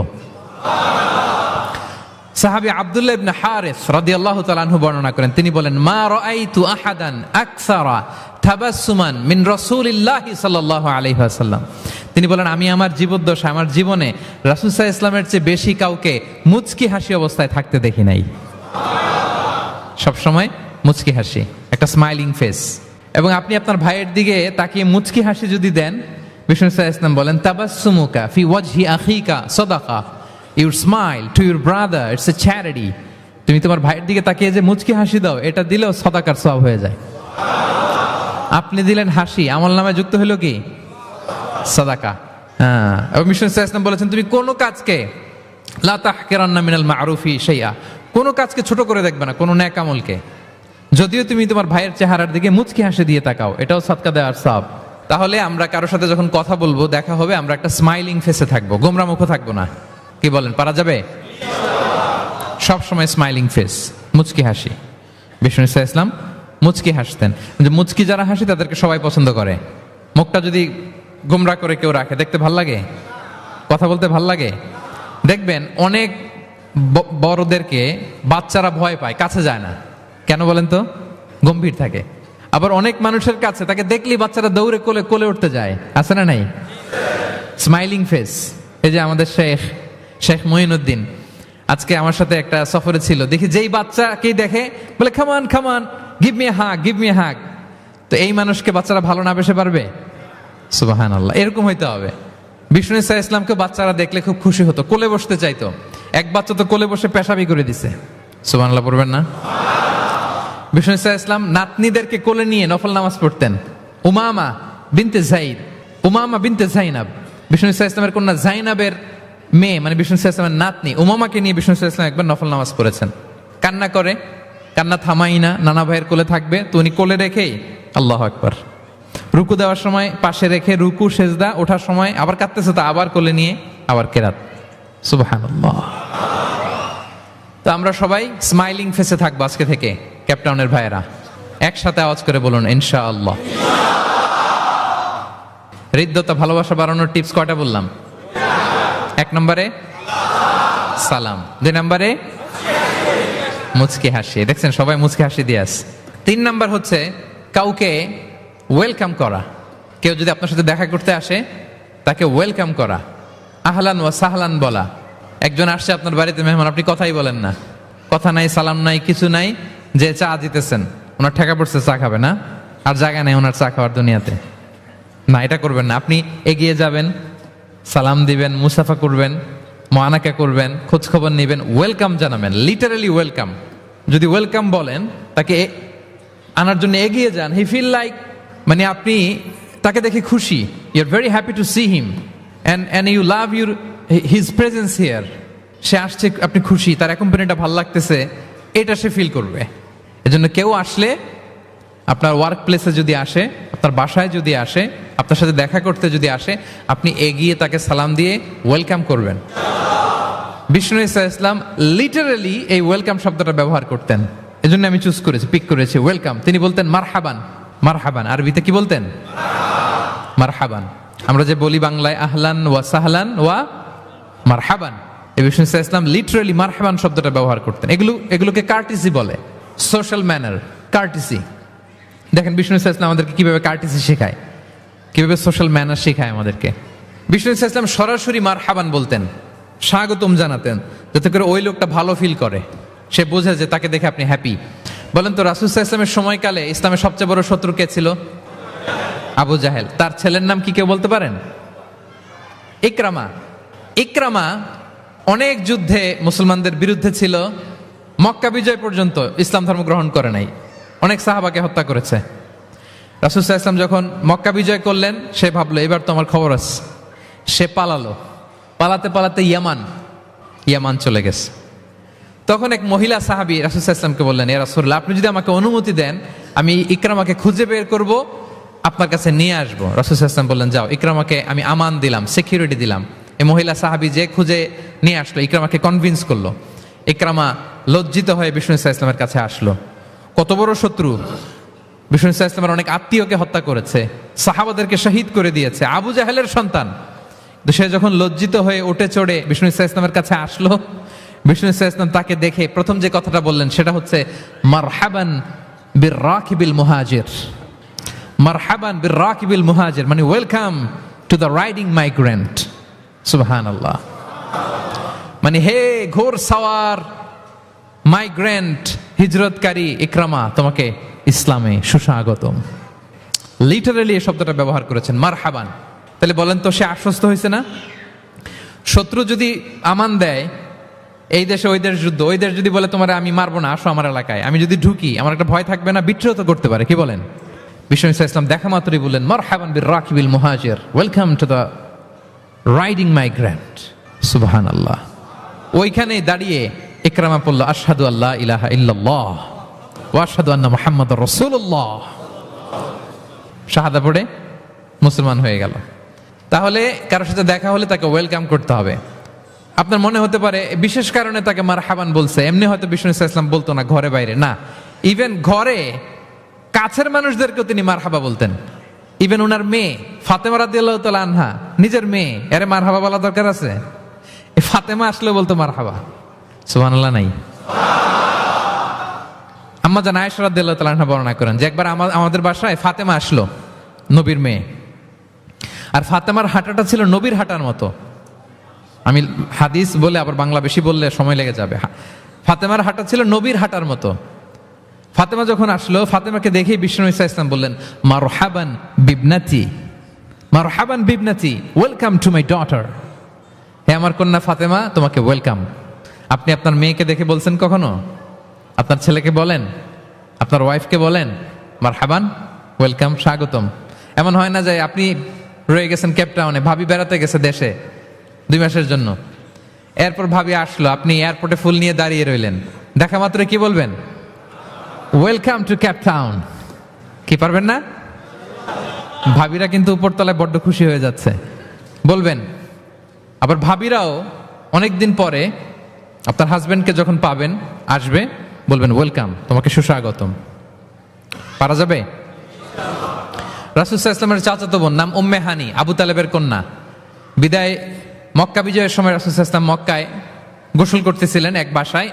সাহাবী আব্দুল্লাহ ইবনে হারিস রাদিয়াল্লাহু তাআলা আনহু বর্ণনা করেন, তিনি বলেন, মা রাআইতু আহাদান আকসারা তাবাসসুমান মিন রাসূলিল্লাহি সাল্লাল্লাহু আলাইহি ওয়াসাল্লাম। তিনি বলেন, আমি আমার জীবদ্দশায়, আমার জীবনে রাসূল সাল্লাল্লাহু আলাইহি ওয়াসাল্লামের চেয়ে বেশি কাউকে মুচকি হাসি অবস্থায় থাকতে দেখি নাই। সব সময় মুচকি হাসি, একটা স্মাইলিং ফেস। এবং আপনি আপনার ভাইয়ের দিকে তাকিয়ে মুচকি হাসি যদি দেন, বিষ্ণু সাল্লাল্লাহু আলাইহি ওয়াসাল্লাম বলেন, তাবাসসুমুকা ফি ওয়াজহি আখিকা সাদাকা, your smile to your brother it's a charity. তুমি তোমার ভাইয়ের দিকে তাকিয়ে যে মুচকি হাসি দাও, এটা দিলেও সাদাকার সওয়াব হয়ে যায়। আপনি দিলেন হাসি, আমল নামে যুক্ত হলো কি? সাদাকা। হ্যাঁ। এবং বিষ্ণু সাল্লাল্লাহু আলাইহি ওয়াসাল্লাম বলেছেন, তুমি কোনো কাজকে লা তাহকিরান্না মিনাল মারুফি শাইআ, কোনো কাজকে ছোট করে দেখবে না, কোনো নেক আমলকে। যদিও তুমি তোমার ভাইয়ের চেহারার দিকে মুচকি হাসি দিয়ে তাকাও, এটাও সাদকা দেওয়ার সওয়াব। তাহলে আমরা কারোর সাথে যখন কথা বলবো, দেখা হবে, আমরা একটা স্মাইলিং ফেসে থাকবো, গোমরা মুখ থাকবো না। কি বলেন, পারা যাবে? সব সময় স্মাইলিং ফেস, মুচকি হাসি। বিষ্ণু ইসলাম মুচকি হাসতেন। মুচকি যারা হাসি তাদেরকে সবাই পছন্দ করে। মুখটা যদি গোমরা করে কেউ রাখে, দেখতে ভাল লাগে, কথা বলতে ভাল লাগে। দেখবেন অনেক বড়দেরকে বাচ্চারা ভয় পায়, কাছে যায় না। কেন বলেন তো? গম্ভীর থাকে। আবার অনেক মানুষের কাছে তাকে দেখলেই বাচ্চারা দৌড়ে কোলে কোলে উঠতে যায়, আছে না নাই? Smiling face. এই যে আমাদের শেখ মঈনুদ্দিন আজকে আমার সাথে একটা সফরে ছিল, দেখি যেই বাচ্চাকেই দেখে বলে, come on come on, give me hug, give me hug. তো এই মানুষকে বাচ্চারা ভালো না বেসে পারবে? সুবহানাল্লাহ। এরকম হইতে হবে। বিষ্ণু ইসলামকে বাচ্চারা দেখলে খুব খুশি হতো, কোলে বসতে চাইতো। এক বাচ্চা তো কোলে বসে পেশাবি করে দিছে, সুবহানাল্লাহ পড়বেন না? বিষ্ণু ইসলাম নাতনিদেরকে কোলে নিয়ে নফল নামাজ পড়তেন। উমামা বিনতে যায়েদ, উমামা বিনতে যায়নাব, বিষ্ণু ইসলামের কন্যা যায়নাবের মেয়ে, মানে বিষ্ণু ইসলামের নাতনি উমামাকে নিয়ে বিষ্ণু ইসলাম একবার নফল নামাজ পড়েছেন। কান্না করে, কান্না থামাই না, নানা ভাইয়ের কোলে থাকবে, তো উনি কোলে রেখেই আল্লাহু আকবার, রুকু দেওয়ার সময় পাশে রেখে রুকু, সেজদা, ওঠার সময় আবার কাঁদতেছে, তা আবার কোলে নিয়ে আবার কেরাত। সুবহানাল্লাহ। তো আমরা সবাই স্মাইলিং ফেসে থাকবো আজকে থেকে, ক্যাপটাউনের ভাইয়েরা। একসাথে আওয়াজ করে বলুন, ইনশাআল্লাহ। হৃদ্যতা, ভালোবাসা বাড়ানোর টিপস কয়টা বললাম? 1 নম্বরে সালাম, 2 নম্বরে মুচকি হাসি। দেখছেন সবাই মুচকি হাসি দিয়ে আস। 3 নম্বর হচ্ছে কাউকে ওয়েলকাম করা। কেউ যদি আপনার সাথে দেখা করতে আসে, তাকে ওয়েলকাম করা, আহলান ওয়া সাহলান বলা। একজন আসছে আপনার বাড়িতে মেহমান, আপনি কথাই বলেন না, কথা নাই, সালাম নাই, কিছু নাই, যে চা দিতেছেন, ওনার ঠেকা পড়ছে, চা খাবে না, আর জায়গা নেই ওনার চা খাওয়ার দুনিয়াতে। না, এটা করবেন না। আপনি এগিয়ে যাবেন, সালাম দিবেন, মুসাফা করবেন, মুআনাকা করবেন, খোঁজ খবর নেবেন, ওয়েলকাম জানাবেন, লিটারালি ওয়েলকাম। যদি ওয়েলকাম বলেন, তাকে আনার জন্য এগিয়ে যান, হি ফিল লাইক, মানে আপনি তাকে দেখে খুশি, you are very happy to see him and you love his presence here. সে আসছে, আপনি খুশি, তার অ্যাকম্পানিটা ভালো লাগতেছে, এটা সে ফিল করবে। এজন্য কেউ আসলে, আপনার ওয়ার্ক প্লেসে যদি আসে, আপনার বাসায় যদি আসে, আপনার সাথে দেখা করতে যদি আসে, আপনি এগিয়ে তাকে সালাম দিয়ে ওয়েলকাম করবেন। বিষ্ণু ঈসা ইসলাম লিটারালি এই ওয়েলকাম শব্দটা ব্যবহার করতেন, এজন্য আমি চুজ করেছি, পিক করেছি ওয়েলকাম। তিনি বলতেন মারহাবান। মারহাবান আরবিতে কি বলতেন? মারহাবান। আমরা যে বলি বাংলায় আহলান ওয়া সাহলান ওয়া মারহাবান, এই বিষ্ণু ঈসা ইসলাম লিটারালি মারহাবান শব্দটা ব্যবহার করতেন। এগুলোকে কার্টিসি বলে, সোশ্যাল ম্যানার, কার্টিসি। দেখেন বিষ্ণু ঈসা ইসলাম আমাদেরকে কিভাবে কার্টিসি শেখায়, কিভাবে সোশ্যাল ম্যানার শেখায় আমাদেরকে। বিষ্ণু ঈসা ইসলাম সরাসরি মারহাবান বলতেন, স্বাগতম জানাতেন, যাতে করে ওই লোকটা ভালো ফিল করে, সে বোঝে যে তাকে দেখে আপনি হ্যাপি। বলেন তো রাসূল সাল্লাল্লাহু আলাইহি ওয়াসাল্লামের সময়কালে ইসলামের সবচেয়ে বড় শত্রু কে ছিল? আবু জাহেল। তার ছেলের নাম কি কেউ বলতে পারেন? ইকরামা। ইকরামা অনেক যুদ্ধে মুসলমানদের বিরুদ্ধে ছিল, মক্কা বিজয় পর্যন্ত ইসলাম ধর্ম গ্রহণ করে নাই, অনেক সাহাবাকে হত্যা করেছে। রাসূল সাল্লাল্লাহু আলাইহি ওয়াসাল্লাম যখন মক্কা বিজয় করলেন, সে ভাবলো এবার তো আমার খবর আছে, সে পালালো। পালাতে পালাতে ইয়ামান চলে গেছে। তখন এক মহিলা সাহাবী রাসূল সাল্লাল্লাহু আলাইহি ওয়াসাল্লামকে বললেন, ইয়া রাসূলুল্লাহ, আপনি যদি আমাকে অনুমতি দেন, আমি ইকরামাকে খুঁজে বের করব, আপনার কাছে নিয়ে আসবো। রাসূল সাল্লাল্লাহু আলাইহি ওয়াসাল্লাম বললেন, যাও, ইকরামাকে আমি আমান দিলাম, সিকিউরিটি দিলাম। এই মহিলা সাহাবী যে খুঁজে নিয়ে আসলো, ইকরামাকে কনভিন্স করলো। ইকরামা লজ্জিত হয়ে বিষ্ণু ঈসা ইসলামের কাছে আসলো। কত বড় শত্রু! বিষ্ণু ঈসা ইসলামের অনেক আত্মীয়কে হত্যা করেছে, সাহাবাদেরকে শহীদ করে দিয়েছে, আবু জাহেলের সন্তান। তো সে যখন লজ্জিত হয়ে উঠে চড়ে বিষ্ণু ঈসা ইসলামের কাছে আসলো, বিষ্ণু ঈসা ইসলাম তাকে দেখে প্রথম যে কথাটা বললেন সেটা হচ্ছে মারহাবান বির রাকিবিল মুহাজির। মারহাবান বির রাকিবিল মুহাজির মানে welcome to the riding migrant. সুবহানাল্লাহ। মানে হে ঘোর সাওয়ার মাইগ্রেন্ট, হিজরতকারী ইকরামা, তোমাকে ইসলামে সুস্বাগতম। লিটারালি এই শব্দটা ব্যবহার করেছেন, মারহাবান। তাহলে বলেন তো, সে আশ্বস্ত হয়েছে না? শত্রু যদি আমান দেয়, এই দেশে ওই দেশ যুদ্ধ, ওই দেশ যদি বলে তোমার আমি মারবো না, আসো আমার এলাকায়, আমি যদি ঢুকি, আমার একটা ভয় থাকবে না? বিদ্রোহ তো করতে পারে, কি বলেন? বিষ্ণু ঈসা ইসলাম দেখা মাত্রই বললেন মারহাবান বির রাকিবিল মুহাজির, welcome to the riding migrant. সুবহানাল্লাহ। ওইখানেই দাঁড়িয়ে ইকরামা পড়ল আশহাদু আল্লা ইলাহা ইল্লাল্লাহ ওয়া আশহাদু আন্না মুহাম্মাদুর রাসূলুল্লাহ। শাহাদা পড়ে মুসলমান হয়ে গেল। তাহলে কারোর সাথে দেখা হলে তাকে ওয়েলকাম করতে হবে। আপনার মনে হতে পারে বিশেষ কারণে তাকে মারহাবান বলছে, এমনি হয়তো বিষ্ণু ঈসা ইসলাম বলতো না ঘরে বাইরে, না, ইভেন ঘরে কাছের মানুষদেরকেও তিনি মারহাবা বলতেন। ইভেন ওনার মেয়ে ফাতেমা রাদিয়াল্লাহু তাআলা আনহা, নিজের মেয়ে, এর মারহাবা বলা দরকার আছে? ফাতেমা আসলেও বলতো মারহাবা। সুবহানাল্লাহ নাই? আম্মা জান আয়েশা রাদিয়াল্লাহু তাআলা আনহা বর্ণনা করেন যে একবার আমাদের বাসায় ফাতেমা আসলো, নবীর মেয়ে। আর ফাতেমার হাঁটাটা ছিল নবীর হাঁটার মতো। আমি হাদিস বলে আবার বাংলা বেশি বললে সময় লেগে যাবে। ফাতেমার হাঁটা ছিল নবীর হাঁটার মতো। ফাতেমা যখন আসলো, ফাতেমাকে দেখেই বিষ্ণু ঈসা ইসলাম বললেন মারহাবান বিবনাতি, মারহাবান বিবনাতি, ওয়েলকাম টু মাই ডটার। হে আমার কন্যা ফাতেমা, তোমাকে ওয়েলকাম। আপনি আপনার মেয়েকে দেখে বলছেন কখনো? আপনার ছেলেকে বলেন, আপনার ওয়াইফকে বলেন মারহাবান, ওয়েলকাম, স্বাগতম? এমন হয় না যে আপনি রয়ে গেছেন কেপটাউনে, ভাবি বেড়াতে গেছে দেশে 2 মাসের জন্য, এরপর ভাবি আসলো, আপনি এয়ারপোর্টে ফুল নিয়ে দাঁড়িয়ে রইলেন, দেখা মাত্র কি বলবেন? Welcome to Cape Town. কি পারবেন না? ভাবিরা কিন্তু উপরতলায় বড্ড খুশি হয়ে যাচ্ছে, বলবেন। আবার ভাবিরাও অনেকদিন পরে আপনার হাজবেন্ডকে যখন পাবেন, আসবে, বলবেন ওয়েলকাম, তোমাকে সুস্বাগতম। পারা যাবে? রাসূল সাল্লাল্লাহু আলাইহি ওয়াসাল্লামের চাচাতো বোন নাম উম্মে হানি, আবু তালেবের কন্যা। বিদায় মক্কা বিজয়ের সময় রাসূল সাল্লাল্লাহু আলাইহি ওয়াসাল্লাম মক্কায় গোসল করতেছিলেন এক বাসায়।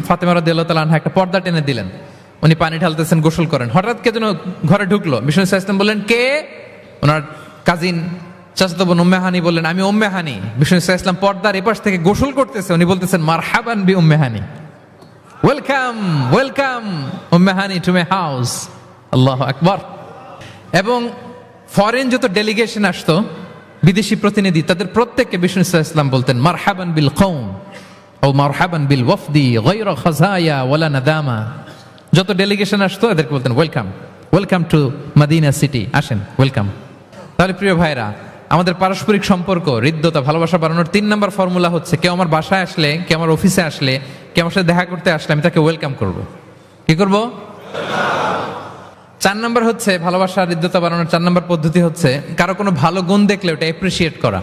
ফাতেমা রাদিয়াল্লাহু তাআলা আনহা একটা পর্দা টেনে দিলেন, উনি পানি ঢালতেছেন, গোসল করেন। হঠাৎ কে যেন ঘরে ঢুকলো। বিষ্ণু সাল্লাল্লাহু আলাইহি ওয়াসাল্লাম বললেন কে? ওনার কাজিন চাচাতো বোন উম্মে হানি বললেন আমি উম্মে হানি। বিষ্ণু সাল্লাল্লাহু আলাইহি ওয়াসাল্লাম পর্দার এপাশ থেকে গোসল করতেছে, উনি বলতেছেন মারহাবান বি উম্মে হানি, ওয়েলকাম, ওয়েলকাম উম্মে হানি টু মাই হাউস। আল্লাহু আকবার। এবং ফরেন যত ডেলিগেশন আসতো, বিদেশি প্রতিনিধি, তাদের প্রত্যেককে বিষ্ণু সাল্লাল্লাহু আলাইহি ওয়াসাল্লাম বলতেন মারহাবান বিল কওম ও মারহাবান বিল ওয়াফদি গায়রা খাজায়া ওয়ালা নাদামা। যত ডেলিগেশন আসতো এদেরকে বলতেন welcome, welcome to Medina city, আসেন, ওয়েলকাম। তাহলে প্রিয় ভাইরা, আমাদের পারস্পরিক সম্পর্ক, হৃদ্যতা, ভালোবাসা বাড়ানোর 3 নম্বর ফর্মুলা হচ্ছে, কেউ আমার বাসায় আসলে, কেউ আমার অফিসে আসলে, কেউ আমার সাথে দেখা করতে আসলে আমি তাকে ওয়েলকাম করব। কি করব? 4 নম্বর হচ্ছে ভালোবাসা হৃদ্যতা বাড়ানোর 4 নম্বর পদ্ধতি হচ্ছে কারো কোনো ভালো গুণ দেখলে ওটা অ্যাপ্রিসিয়েট করা।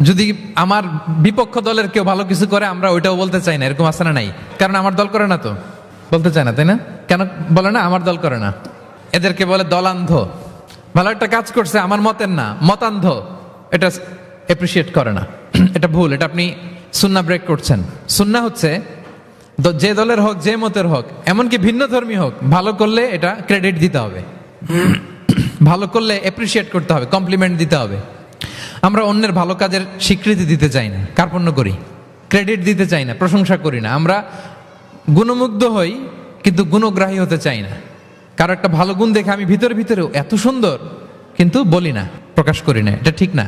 যদি আমার বিপক্ষ দলের কেউ ভালো কিছু করে আমরা ওইটাও বলতে চাই না, এরকম আছে না নাই? কারণ আমার দল করে না, তো বলতে চায় না, তাই না? কেন বলে না? আমার দল করে না। এদেরকে বলে দলান্ধ। ভালো একটা কাজ করছে, আমার মতের না, মতান্ধ, এটা এপ্রিসিয়েট করে না। এটা ভুল, এটা আপনি সুন্নাহ ব্রেক করছেন। সুন্নাহ হচ্ছে যে দলের হোক, যে মতের হোক, এমনকি ভিন্ন ধর্মী হোক, ভালো করলে এটা ক্রেডিট দিতে হবে, ভালো করলে এপ্রিসিয়েট করতে হবে, কমপ্লিমেন্ট দিতে হবে। আমরা অন্যের ভালো কাজের স্বীকৃতি দিতে চাই না, কার্পণ্য করি, ক্রেডিট দিতে চাই না, প্রশংসা করি না। আমরা গুণমুগ্ধ হই কিন্তু গুণগ্রাহী হতে চাই না। কারো একটা ভালো গুণ দেখে আমি ভিতরে ভিতরেও এত সুন্দর, কিন্তু বলি না, প্রকাশ করি না, এটা ঠিক না।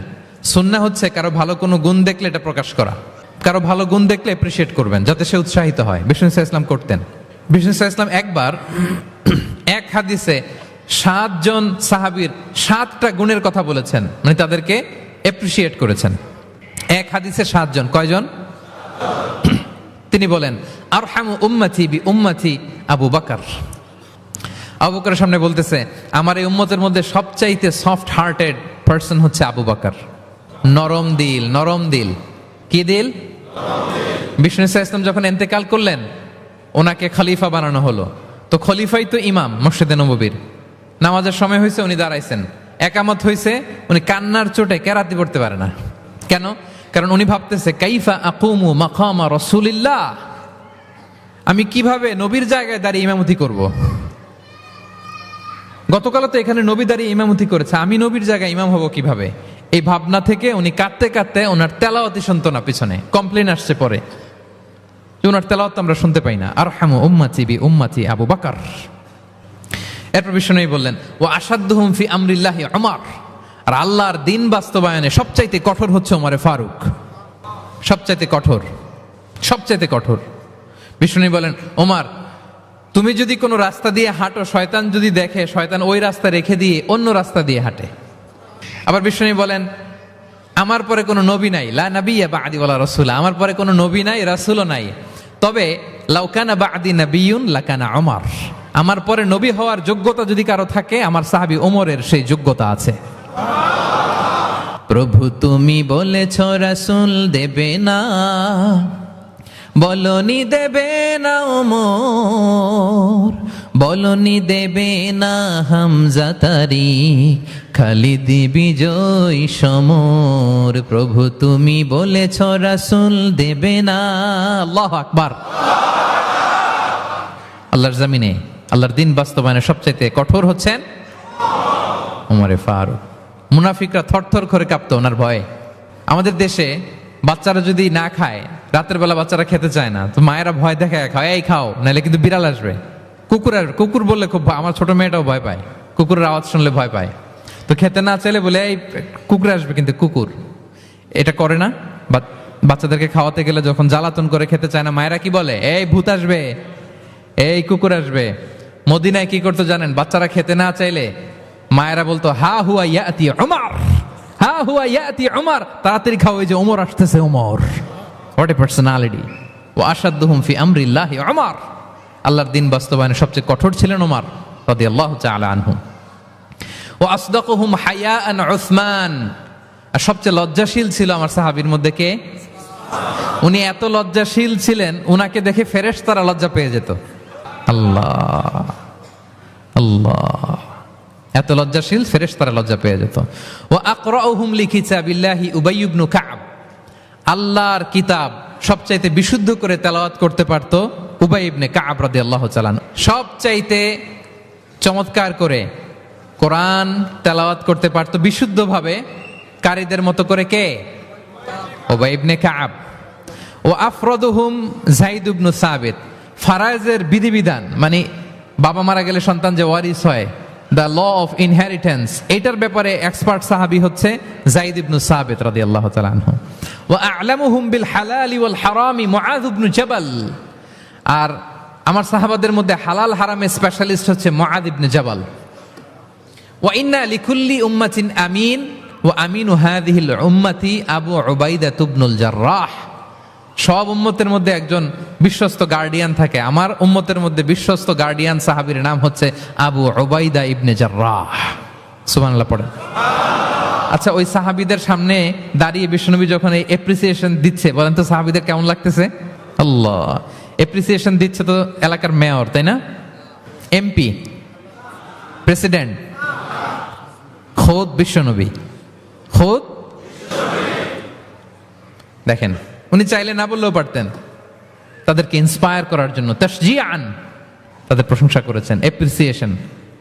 সুন্নাহ হচ্ছে কারো ভালো কোনো গুণ দেখলে এটা প্রকাশ করা, কারো ভালো গুণ দেখলে এপ্রিসিয়েট করবেন, যাতে সে উৎসাহিত হয়। বিষ্ণু ইসলাম করতেন। বিষ্ণু ইসলাম একবার এক হাদিসে 7 জন সাহাবীর 7টা গুণের কথা বলেছেন, মানে তাদেরকে এপ্রিসিয়েট করেছেন। এক হাদিসে 7 জন, কয়জন? তিনি বলেন আরহামু উম্মতি বি উম্মতি আবু বকর। আবু বকরের সামনে বলতেছে, আমার এই উম্মতের মধ্যে সবচাইতে সফট হার্টেড পারসন হচ্ছে আবু বকর। নরম দিল, নরম দিল। কি দিল? বিষ্ণু ইসলাম যখন ইন্তেকাল করলেন, ওনাকে খলিফা বানানো হলো। তো খলিফাই তো ইমাম মসজিদে নববীর। নামাজের সময় হয়েছে, উনি দাঁড়াইছেন। একামত হয়েছে, উনি কান্নার চোটে কেরাতি পড়তে পারে না। কেন? কারণ উনি ভাবতেছে কাইফা আকুমু মাকামা রাসূলিল্লাহ, আমি কিভাবে নবীর জায়গায় দাঁড়িয়ে ইমামতি করব। গতকাল তো এখানে নবী দাঁড়িয়ে ইমামতি করেছে, আমি নবীর জায়গায় ইমাম হব কিভাবে? এই ভাবনা থেকে উনি কাঁদতে কাঁদতে ওনার তেলাওয়াতি শুনতো না, পিছনে কমপ্লেন আসছে পরে যে ওনার তেলাওয়াত আমরা শুনতে পাই না। আরহামু উম্মতি বি উম্মতি আবু বকর। এরপর বিষ্ণু বললেন ও আসাদ্দুহুম ফি আমরিল্লাহি উমর, আর আল্লাহর দিন বাস্তবায়নে সবচাইতে কঠোর হচ্ছে ওমরে ফারুক। সবচাইতে কঠোর, সবচাইতে কঠোর। বিষ্ণু বলেন ওমর, তুমি যদি কোনো রাস্তা দিয়ে হাঁটো, শয়তান যদি দেখে, শয়তান ওই রাস্তা রেখে দিয়ে অন্য রাস্তা দিয়ে হাঁটে। আবার বিষ্ণু বলেন আমার পরে কোনো নবী নাই, লা নাবিয়্যা বা'দি ওয়ালা রাসূল, আমার পরে কোনো নবী নাই, রাসূলও নাই, তবে লাউ কানা বা'দি নাবিয়্যুন লাকানা উমর, আমার পরে নবী হওয়ার যোগ্যতা যদি কারো থাকে, আমার সাহাবী ওমরের সেই যোগ্যতা আছে। প্রভু তুমি বলেছ রাসূল দেবে না, বলনি দেবে না ওমর, বলনি দেবে না হামজা তারিক, খালিদ বিজয় সমর। প্রভু তুমি বলেছ রাসূল দেবে না। আল্লাহু আকবার। আল্লাহর জমিনে আল্লাহর দিন বাস্তবায়নে সবচাইতে কঠোর হচ্ছেন ওমরে ফারুক। মুনাফিকরা থরথর করে কাঁপতো ওনার ভয়ে। আমাদের দেশে বাচ্চারা যদি না খায়, রাতের বেলা বাচ্চারা খেতে চায় না, তো মায়েরা ভয় দেখায় খাও, এই খাও, নাহলে কিন্তু বিড়াল আসবে, কুকুর আসবে। কুকুর বললে খুব, আমার ছোট মেয়েটাও ভয় পায়, কুকুরের আওয়াজ শুনলে ভয় পায়। তো খেতে না চাইলে বলে এই কুকুর আসবে, কিন্তু কুকুর এটা করে না। বাচ্চাদেরকে খাওয়াতে গেলে যখন জ্বালাতন করে খেতে চায় না, মায়েরা কি বলে? এই ভূত আসবে, এই কুকুর আসবে। মদিনায় কি করতো জানেন? বাচ্চারা খেতে না চাইলে মায়েরা বলতো হা হুয়া ইয়াতি উমর, হা হুয়া ইয়াতি উমর, তাড়াতাড়ি খাও, এই যে ওমর আসতেছে, ওমর। What a personality. ওয়া আশাদ্দুহুম ফি আমরিল্লাহি উমর, আল্লাহর দিন বাস্তবায়নে সবচেয়ে কঠোর ছিলেন ওমর রাদিয়াল্লাহু তাআলা আনহু। ওয়া আসদাকুহুম হায়াআন উসমান, আর সবচেয়ে লজ্জাশীল ছিল আমার সাহাবীর মধ্যে কে? উনি এত লজ্জাশীল ছিলেন, উনাকে দেখে ফেরেশতারা লজ্জা পেয়ে যেত। আল্লাহ আল্লাহ, এত লজ্জাশীল, ফেরেশতারা লজ্জা পেয়ে যেত। ওয়া আকরাউহুম লিকিতাবিল্লাহি উবাই ইবনে কাব, আল্লাহর কিতাব সবচাইতে বিশুদ্ধ করে তেলাওয়াত করতে পারত উবাই ইবনে কাব রাদিয়াল্লাহু তাআলা। সবচাইতে চমৎকার করে কোরআন তেলাওয়াত করতে পারত বিশুদ্ধভাবে, কারীদের মতো করে কে? উবাই ইবনে কাব। ও আফরাদুহুম যায়েদ ইবনে সাবিত, ফারায়েজের বিধিবিধান, মানে বাবা মারা গেলে সন্তান যে ওয়ারিস হয়, দ্য ল অফ ইনহেরিটেন্স, এটার ব্যাপারে এক্সপার্ট সাহাবী হচ্ছে যায়েদ ইবনে সাবিত রাদিয়াল্লাহু তাআলা আনহু। ওয়া আ'লামুহুম বিল হালালি ওয়াল হারামি মুআয ইবনে জাবাল, আর আমার সাহাবাদের মধ্যে হালাল হারামে স্পেশালিস্ট হচ্ছে মুআয ইবনে জাবাল। ওয়া ইন্না লিকুল্লি উম্মাতিন আমিন ওয়া আমিনু হাযিহিল উম্মতি আবু উবাইদা ইবনুল জাররাহ, সব উম্মতের মধ্যে একজন বিশ্বস্ত গার্ডিয়ান থাকে, আমার উম্মতের মধ্যে বিশ্বস্ত গার্ডিয়ান সাহাবীর নাম হচ্ছে আবু উবাইদা ইবনে জাররাহ। সুবহানাল্লাহ পড়েন। আচ্ছা, ওই সাহাবীদের সামনে দাঁড়িয়ে বিশ্বনবী যখন এই এপ্রিসিয়েশন দিচ্ছে, বলেন তো সাহাবীদের কেমন লাগতেছে? আল্লাহ, এপ্রিসিয়েশন দিচ্ছে তো এলাকার মেয়র, তাই না? এমপি, প্রেসিডেন্ট, খোদ বিশ্বনবী, খোদ। দেখেন, উনি চাইলে না বললেও পারতেন, তাদেরকে ইন্সপায়ার করার জন্য তাশজিআন তাদের প্রশংসা করেছেন, এপ্রিসিয়েশন।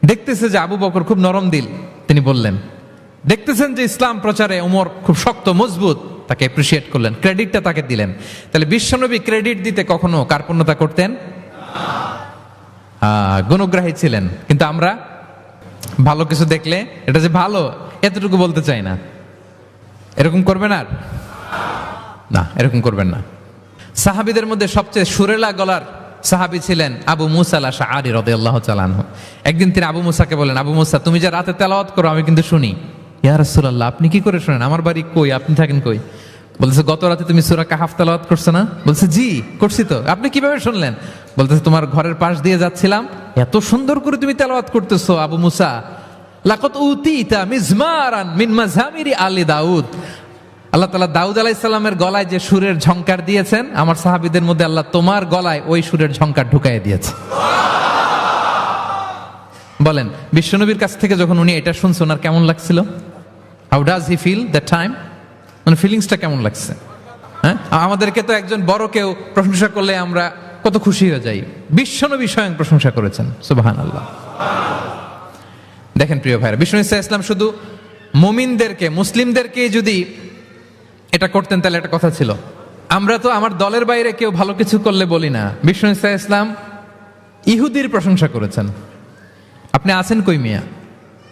দেখতেছে যে আবু বকর খুব নরম দিল, তিনি বললেন। দেখতেছেন যে ইসলাম প্রচারে ওমর খুব শক্ত মজবুত, তাকে এপ্রিসিয়েট করলেন, ক্রেডিটটা তাকে দিলেন। তাহলে বিশ্বনবী ক্রেডিট দিতে কখনো কার্পণ্যতা করতেন? গুণগ্রাহী ছিলেন। কিন্তু আমরা ভালো কিছু দেখলে এটা যে ভালো এতটুকু বলতে চাই না। এরকম করবেন আর না, এরকম করবেন না। সাহাবীদের মধ্যে সবচেয়ে সুরেলা গলার সাহাবী ছিলেন আবু মুসা আল-আশআরী রাদিয়াল্লাহু তাআলা আনহু। একদিন তিনি আবু মুসাকে বলেন, আবু মুসা, তুমি যে রাতে তেলাওয়াত করো আমি কিন্তু শুনি। ইয়া রাসূলুল্লাহ, আপনি কি করে শুনেন? আমার বাড়ি কই, আপনি থাকেন কই? বলতেছে, গত রাতে তুমি সূরা কাহাফ তেলাওয়াত করছো না? বলছে, জি করছি তো। আপনি কিভাবে শুনলেন? বলতেছে, তোমার ঘরের পাশ দিয়ে যাচ্ছিলাম, এত সুন্দর করে তুমি তেলাওয়াত করতেছো আবু মুসা। লাকাদ উতিতা মিজমারান মিন মাযামিরি আলি দাউদ। আল্লাহ তাআলা দাউদ আলাইহিস সালামের গলায় যে সুরের ঝংকার দিয়েছেন, আমার সাহাবীদের মধ্যে আল্লাহ তোমার গলায় ওই সুরের ঝংকার ঢুকাইয়ে দিয়েছে। বলেন, বিশ্বনবীর কাছ থেকে যখন উনি এটা শুনছেন ওনার কেমন লাগছিল? How does he feel that time? মানে ফিলিংসটা কেমন লাগছে? হ্যাঁ, আমাদেরকে তো একজন বড় কেউ প্রশংসা করলে আমরা কত খুশি হয়ে যাই। বিশ্বনবী স্বয়ং প্রশংসা করেছেন, সুবহানাল্লাহ। দেখেন প্রিয় ভাইরা, বিষ্ণু ইসলাম শুধু মুমিনদেরকে, মুসলিমদেরকে যদি এটা করতেন তাহলে একটা কথা ছিল। আমরা তো আমার দলের বাইরে কেউ ভালো কিছু করলে বলি না। বিষ্ণু ইসলাম ইহুদির প্রশংসা করেছেন। আপনি আছেন কই মিয়া?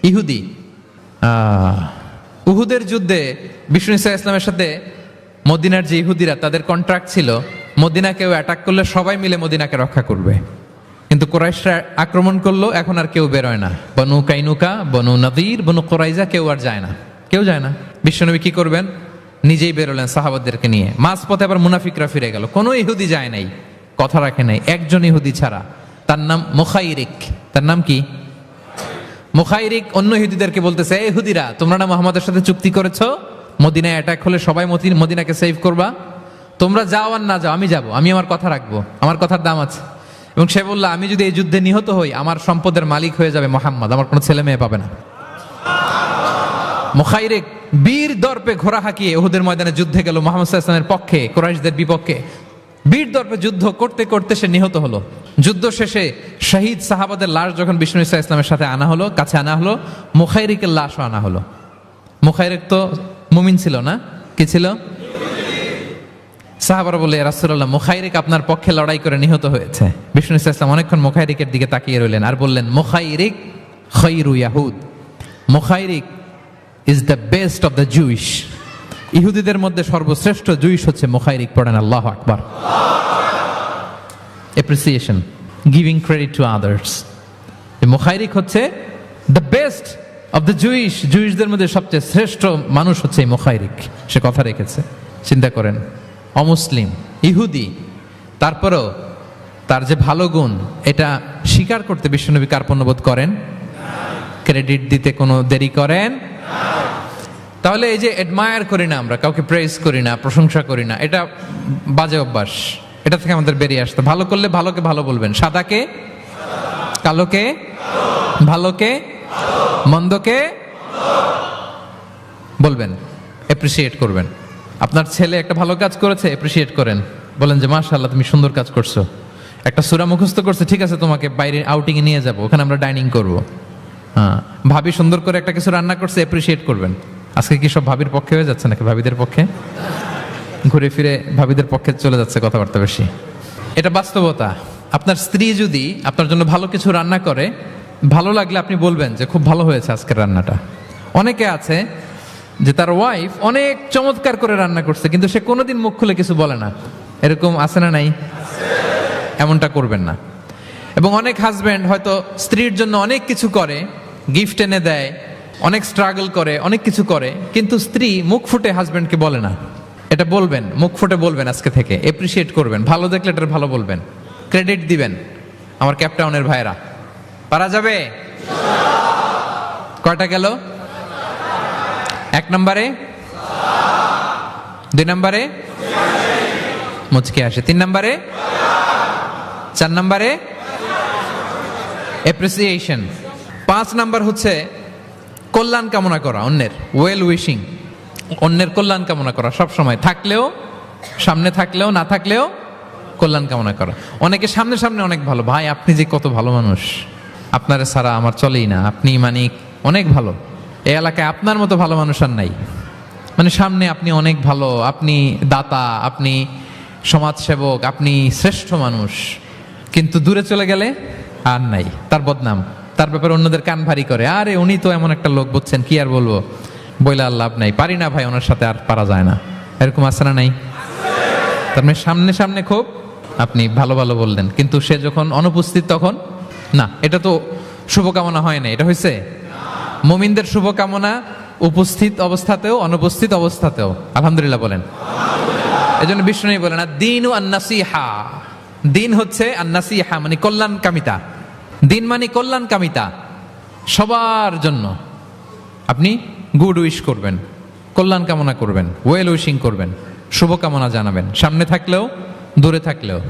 ইহুদি। উহুদের যুদ্ধে বিষ্ণু ইসলামের সাথে মদিনার যে ইহুদিরা, তাদের কন্ট্রাক্ট ছিল মদিনা কেউ অ্যাটাক করলে সবাই মিলে মদিনাকে রক্ষা করবে। কিন্তু কুরাইশরা আক্রমণ করলো, এখন আর কেউ বেরোয় না। বনু কাইনুকা, বনু নদীর, বনু কুরাইজা কেউ আর যায় না, কেউ যায় না। বিশ্বনবী কি করবেন? নিজেই বেরোলেন সাহাবাদেরকে নিয়ে। মাঝপথে আবার মুনাফিকরা ফিরে গেল, কোনো ইহুদি যায় নাই, কথা রাখে নাই, একজন ইহুদি ছাড়া। তার নাম মুখাইরিক। তার নাম কি? মুখাইরিক। অন্য ইহুদিদেরকে বলতেছে, এই ইহুদিরা, তোমরা না মুহাম্মাদের সাথে চুক্তি করেছো মদিনায় অ্যাটাক হলে সবাই মদিনাকে সেভ করবা, তোমরা যাও আর না যাও, আমি যাব, আমি আমার কথা রাখবো, আমার কথার দাম আছে। এবং সে বলল, আমি যদি এই যুদ্ধে নিহত হই আমার সম্পদের মালিক হয়ে যাবে মুহাম্মদ, আমার কোনো ছেলে মেয়ে পাবে না। মুখাইরিক বীর দর্পে ঘোড়া হাঁকিয়ে উহুদের ময়দানে যুদ্ধে গেল মুহাম্মদ সাল্লাল্লাহু আলাইহি ওয়াসাল্লামের পক্ষে, কুরাইশদের বিপক্ষে। বীর দর্পে যুদ্ধ করতে করতে সে নিহত হলো। যুদ্ধ শেষে শহীদ সাহাবাদের লাশ যখন বিষ্ণু ইসলামের সাথে আনা হলো, কাছে আনা হলো, মুখাইরিকের লাশও আনা হলো। মুখাইরিক তো মুমিন ছিল না, কি ছিল? সাহাবারা বলে, রাসূলুল্লাহ, মুখাইরিক আপনার পক্ষে লড়াই করে নিহত হয়েছে। বিষ্ণু ইসলাম অনেকক্ষণ মুখাইরিকের দিকে তাকিয়ে রইলেন আর বললেন, মুখাইরিক খায়রু ইয়াহুদ। মুখাইরিক is the best of the Jewish. ইহুদিদের মধ্যে সর্বশ্রেষ্ঠ জুইশ হচ্ছে মুখাইরিক। পড়েন আল্লাহু আকবার। Appreciation, giving credit to others. মুখাইরিক হচ্ছে the best of the Jewish. জুইশদের মধ্যে সবচেয়ে শ্রেষ্ঠ মানুষ হচ্ছে এই মুখাইরিক। সে কথা রেখেছে। চিন্তা করেন, অমুসলিম, ইহুদি, তারপরেও তার যে ভালো গুণ এটা স্বীকার করতে বিশ্বনবী কার্পণ্যবোধ করেন? ক্রেডিট দিতে কোনো দেরি করেন? তাহলে এই যে অ্যাডমায়ার করি না, আমরা কাউকে প্রেজ করি না, প্রশংসা করি না, এটা বাজে অভ্যাস। এটা থেকে আমাদের বেরিয়ে আসতে। ভালো করলে ভালোকে ভালো বলবেন, সাদাকে কালোকে, ভালোকে মন্দকে বলবেন, এপ্রিসিয়েট করবেন। আপনার ছেলে একটা ভালো কাজ করেছে, এপ্রিসিয়েট করেন, বলেন যে মাশাআল্লাহ তুমি সুন্দর কাজ করছো। একটা সূরা মুখস্থ করছে, ঠিক আছে তোমাকে বাইরে আউটিং এ নিয়ে যাব, ওখানে আমরা ডাইনিং করব। হ্যাঁ, ভাবি সুন্দর করে একটা কিছু রান্না করছে, এপ্রিসিয়েট করবেন। আজকে কি সব ভাবির পক্ষে হয়ে যাচ্ছে নাকি ভাবিদের পক্ষে? ঘুরে ফিরে ভাবিদের পক্ষে চলে যাচ্ছে কথাবার্তা বেশি। এটা বাস্তবতা। আপনার স্ত্রী যদি আপনার জন্য ভালো কিছু রান্না করে, ভালো লাগলে আপনি বলবেন যে খুব ভালো হয়েছে আজকের রান্নাটা। অনেকে আছে যে তার ওয়াইফ অনেক চমৎকার করে রান্না করছে, কিন্তু সে কোনোদিন মুখ খুলে কিছু বলে না। এরকম আছে না নাই? এমনটা করবেন না। এবং অনেক হাজবেন্ড হয়তো স্ত্রীর জন্য অনেক কিছু করে, গিফট এনে দেয়, অনেক স্ট্রাগল করে, অনেক কিছু করে, কিন্তু স্ত্রী মুখ ফুটে হাজবেন্ডকে বলে না। এটা বলবেন, মুখ ফুটে বলবেন আজকে থেকে, এপ্রিসিয়েট করবেন, ভালো দেখলে এটা ভালো বলবেন, ক্রেডিট দিবেন। আমার ক্যাপটাউনের ভাইরা, পারা যাবে? কয়টা গেল? এক নম্বরে, 2 নম্বরে মুচকি আসে, 3 নম্বরে, 4 নম্বরে অ্যাপ্রিসিয়েশন, 5 নাম্বার হচ্ছে কল্যাণ কামনা করা, অন্যের ওয়েল উইশিং, অন্যের কল্যাণ কামনা করা সব সময়, থাকলেও সামনে, থাকলেও না থাকলেও কল্যাণ কামনা করা। অনেকে সামনে সামনে অনেক ভালো, ভাই আপনি যে কত ভালো মানুষ, আপনারা ছাড়া আমার চলেই না, আপনি মানে অনেক ভালো, এই এলাকায় আপনার মতো ভালো মানুষ আর নাই। মানে সামনে আপনি অনেক ভালো, আপনি দাতা, আপনি সমাজসেবক, আপনি শ্রেষ্ঠ মানুষ, কিন্তু দূরে চলে গেলে আর নাই, তার বদনাম, তার ব্যাপারে অন্যদের কান ভারী করে, আরে উনি তো এমন একটা লোক, বুঝছেন কি আর বলবো, বইলে আর লাভ নাই, পারি না ভাই ওনার সাথে আর পারা যায় না, এরকম আছে না নাই? তার মানে সামনে সামনে খুব আপনি ভালো ভালো বললেন, কিন্তু সে যখন অনুপস্থিত তখন না। এটা তো শুভকামনা হয় না, এটা হয়েছে মুমিনদের শুভকামনা উপস্থিত অবস্থাতেও অনুপস্থিত অবস্থাতেও। আলহামদুলিল্লাহ বলেন। এজন্য বিষ্ণু বলেন দ্বীন আন-নাসিহা, দিন হচ্ছে আন-নাসিহা মানে কল্যাণ কামিতা, দিন মানে কল্যাণ কামিতা, সবার জন্য আপনি গুড উইশ করবেন, কল্যাণ কামনা করবেন, ওয়েল উইশিং করবেন, শুভকামনা জানাবেন, সামনে থাকলেও দূরে থাকলেও।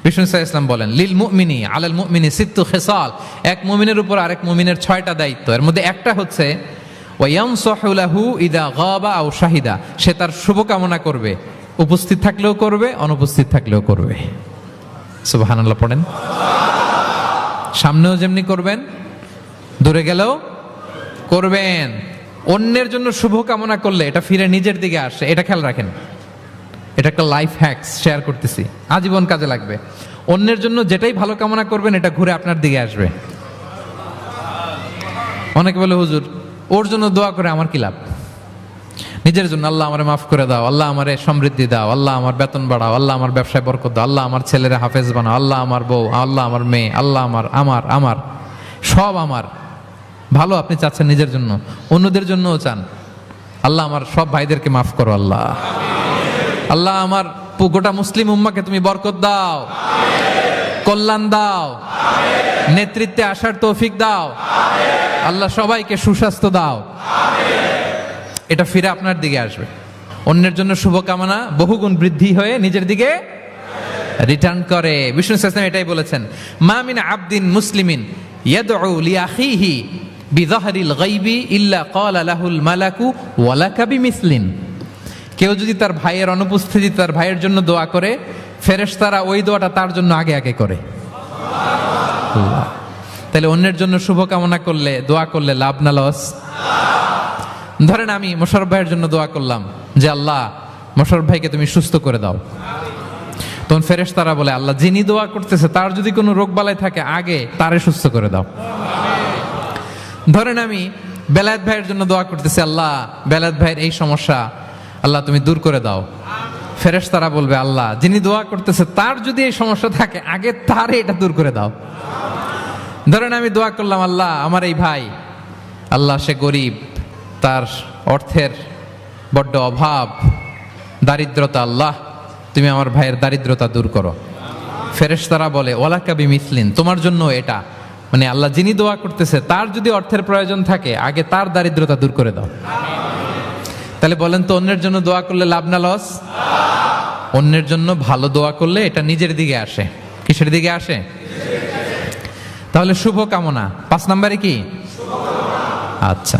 বিষ্ণু সাল্লাল্লাহু আলাইহি ওয়াসাল্লাম বলেন লিল মুমিনি আলাল মুমিনি সিত্তু খিসাল, এক মুমিনের উপর আরেক মুমিনের 6টা দায়িত্ব, এর মধ্যে একটা হচ্ছে ওয়া ইয়ানসাহু লাহু ইদা গাবা আও শাহিদা, সে তার শুভকামনা করবে, উপস্থিত থাকলেও করবে, অনুপস্থিত থাকলেও করবে। সুবহানাল্লাহ পড়েন। সামনেও যেমনি করবেন, দূরে গেলেও করবেন। অন্যের জন্য শুভ কামনা করলে এটা ফিরে নিজের দিকে আসে, এটা খেয়াল রাখেন। এটা একটা লাইফ হ্যাকস শেয়ার করতেছি, আজীবন কাজে লাগবে। অন্যের জন্য যেটাই ভালো কামনা করবেন এটা ঘুরে আপনার দিকে আসবে। অনেকে বলে হুজুর ওর জন্য দোয়া করে আমার কি লাভ? নিজের জন্য আল্লাহ আমারে মাফ করে দাও, আল্লাহ আমারে সমৃদ্ধি দাও, আল্লাহ আমার বেতন বাড়াও, আল্লাহ আমার ব্যবসায় বরকত দাও, আল্লাহ আমার ছেলেরা হাফেজ বানাও, আল্লাহ আমার বউ, আল্লাহ আমার মেয়ে, আল্লাহ আমার আমার আমার সব আমার ভালো আপনি চাচ্ছেন নিজের জন্য, অন্যদের জন্যও চান। আল্লাহ আমার সব ভাইদেরকে মাফ করো, আল্লাহ আল্লাহ আমার গোটা মুসলিম উম্মাকে তুমি বরকত দাও, কল্যাণ দাও, নেতৃত্বে আসার তৌফিক দাও, আল্লাহ সবাইকে সুস্বাস্থ্য দাও। এটা ফিরে আপনার দিকে আসবে। অন্যের জন্য শুভকামনা বহুগুণ বৃদ্ধি হয়ে নিজের দিকে রিটার্ন করে। বিষ্ণু সাল্লাল্লাহু আলাইহি ওয়াসাল্লাম এটাই বলেছেন, মা মিন আবদিন মুসলিমিন ইয়াদউ লিআখিহি বিযাহরিল গায়বি ইল্লা ক্বালা লাহুল মালাকু ওয়া লাকা বিমিসলিন। কেউ যদি তার ভাইয়ের অনুপস্থিতি তার ভাইয়ের জন্য দোয়া করে, ফেরেশতারা ওই দোয়াটা তার জন্য আগে আগে করে। তাহলে অন্যের জন্য শুভকামনা করলে, দোয়া করলে লাভ না লস? ধরেন আমি মোশাররফ ভাইয়ের জন্য দোয়া করলাম যে আল্লাহ মোশাররফ ভাইকে তুমি সুস্থ করে দাও, তখন ফেরেশতারা বলে আল্লাহ যিনি দোয়া করতেছে তার যদি কোনো রোগ বালাই থাকে আগে তারে সুস্থ করে দাও। ধরেন আমি বেলায়েত ভাইয়ের জন্য দোয়া করতেছি, আল্লাহ বেলায়েত ভাইয়ের এই সমস্যা আল্লাহ তুমি দূর করে দাও, ফেরেশতারা বলবে আল্লাহ যিনি দোয়া করতেছে তার যদি এই সমস্যা থাকে আগে তারে এটা দূর করে দাও। ধরেন আমি দোয়া করলাম আল্লাহ আমার এই ভাই, আল্লাহ সে গরিব, তার অর্থের বড্ড অভাব, দারিদ্রতা, আল্লাহ তুমি আমার ভাইয়ের দারিদ্রতা দূর করো। ফেরেশতারা বলে ওয়ালাকা বিমিসলিন, তোমার জন্য এটা, মানে আল্লাহ যিনি দোয়া করতেছে তার যদি অর্থের প্রয়োজন থাকে আগে তার দারিদ্রতা দূর করে দাও। তাহলে বলেন তো অন্যের জন্য দোয়া করলে লাভ না লস? অন্যের জন্য ভালো দোয়া করলে এটা নিজের দিকে আসে। কিসের দিকে আসে? তাহলে শুভ কামনা 5 নম্বরে কি? আচ্ছা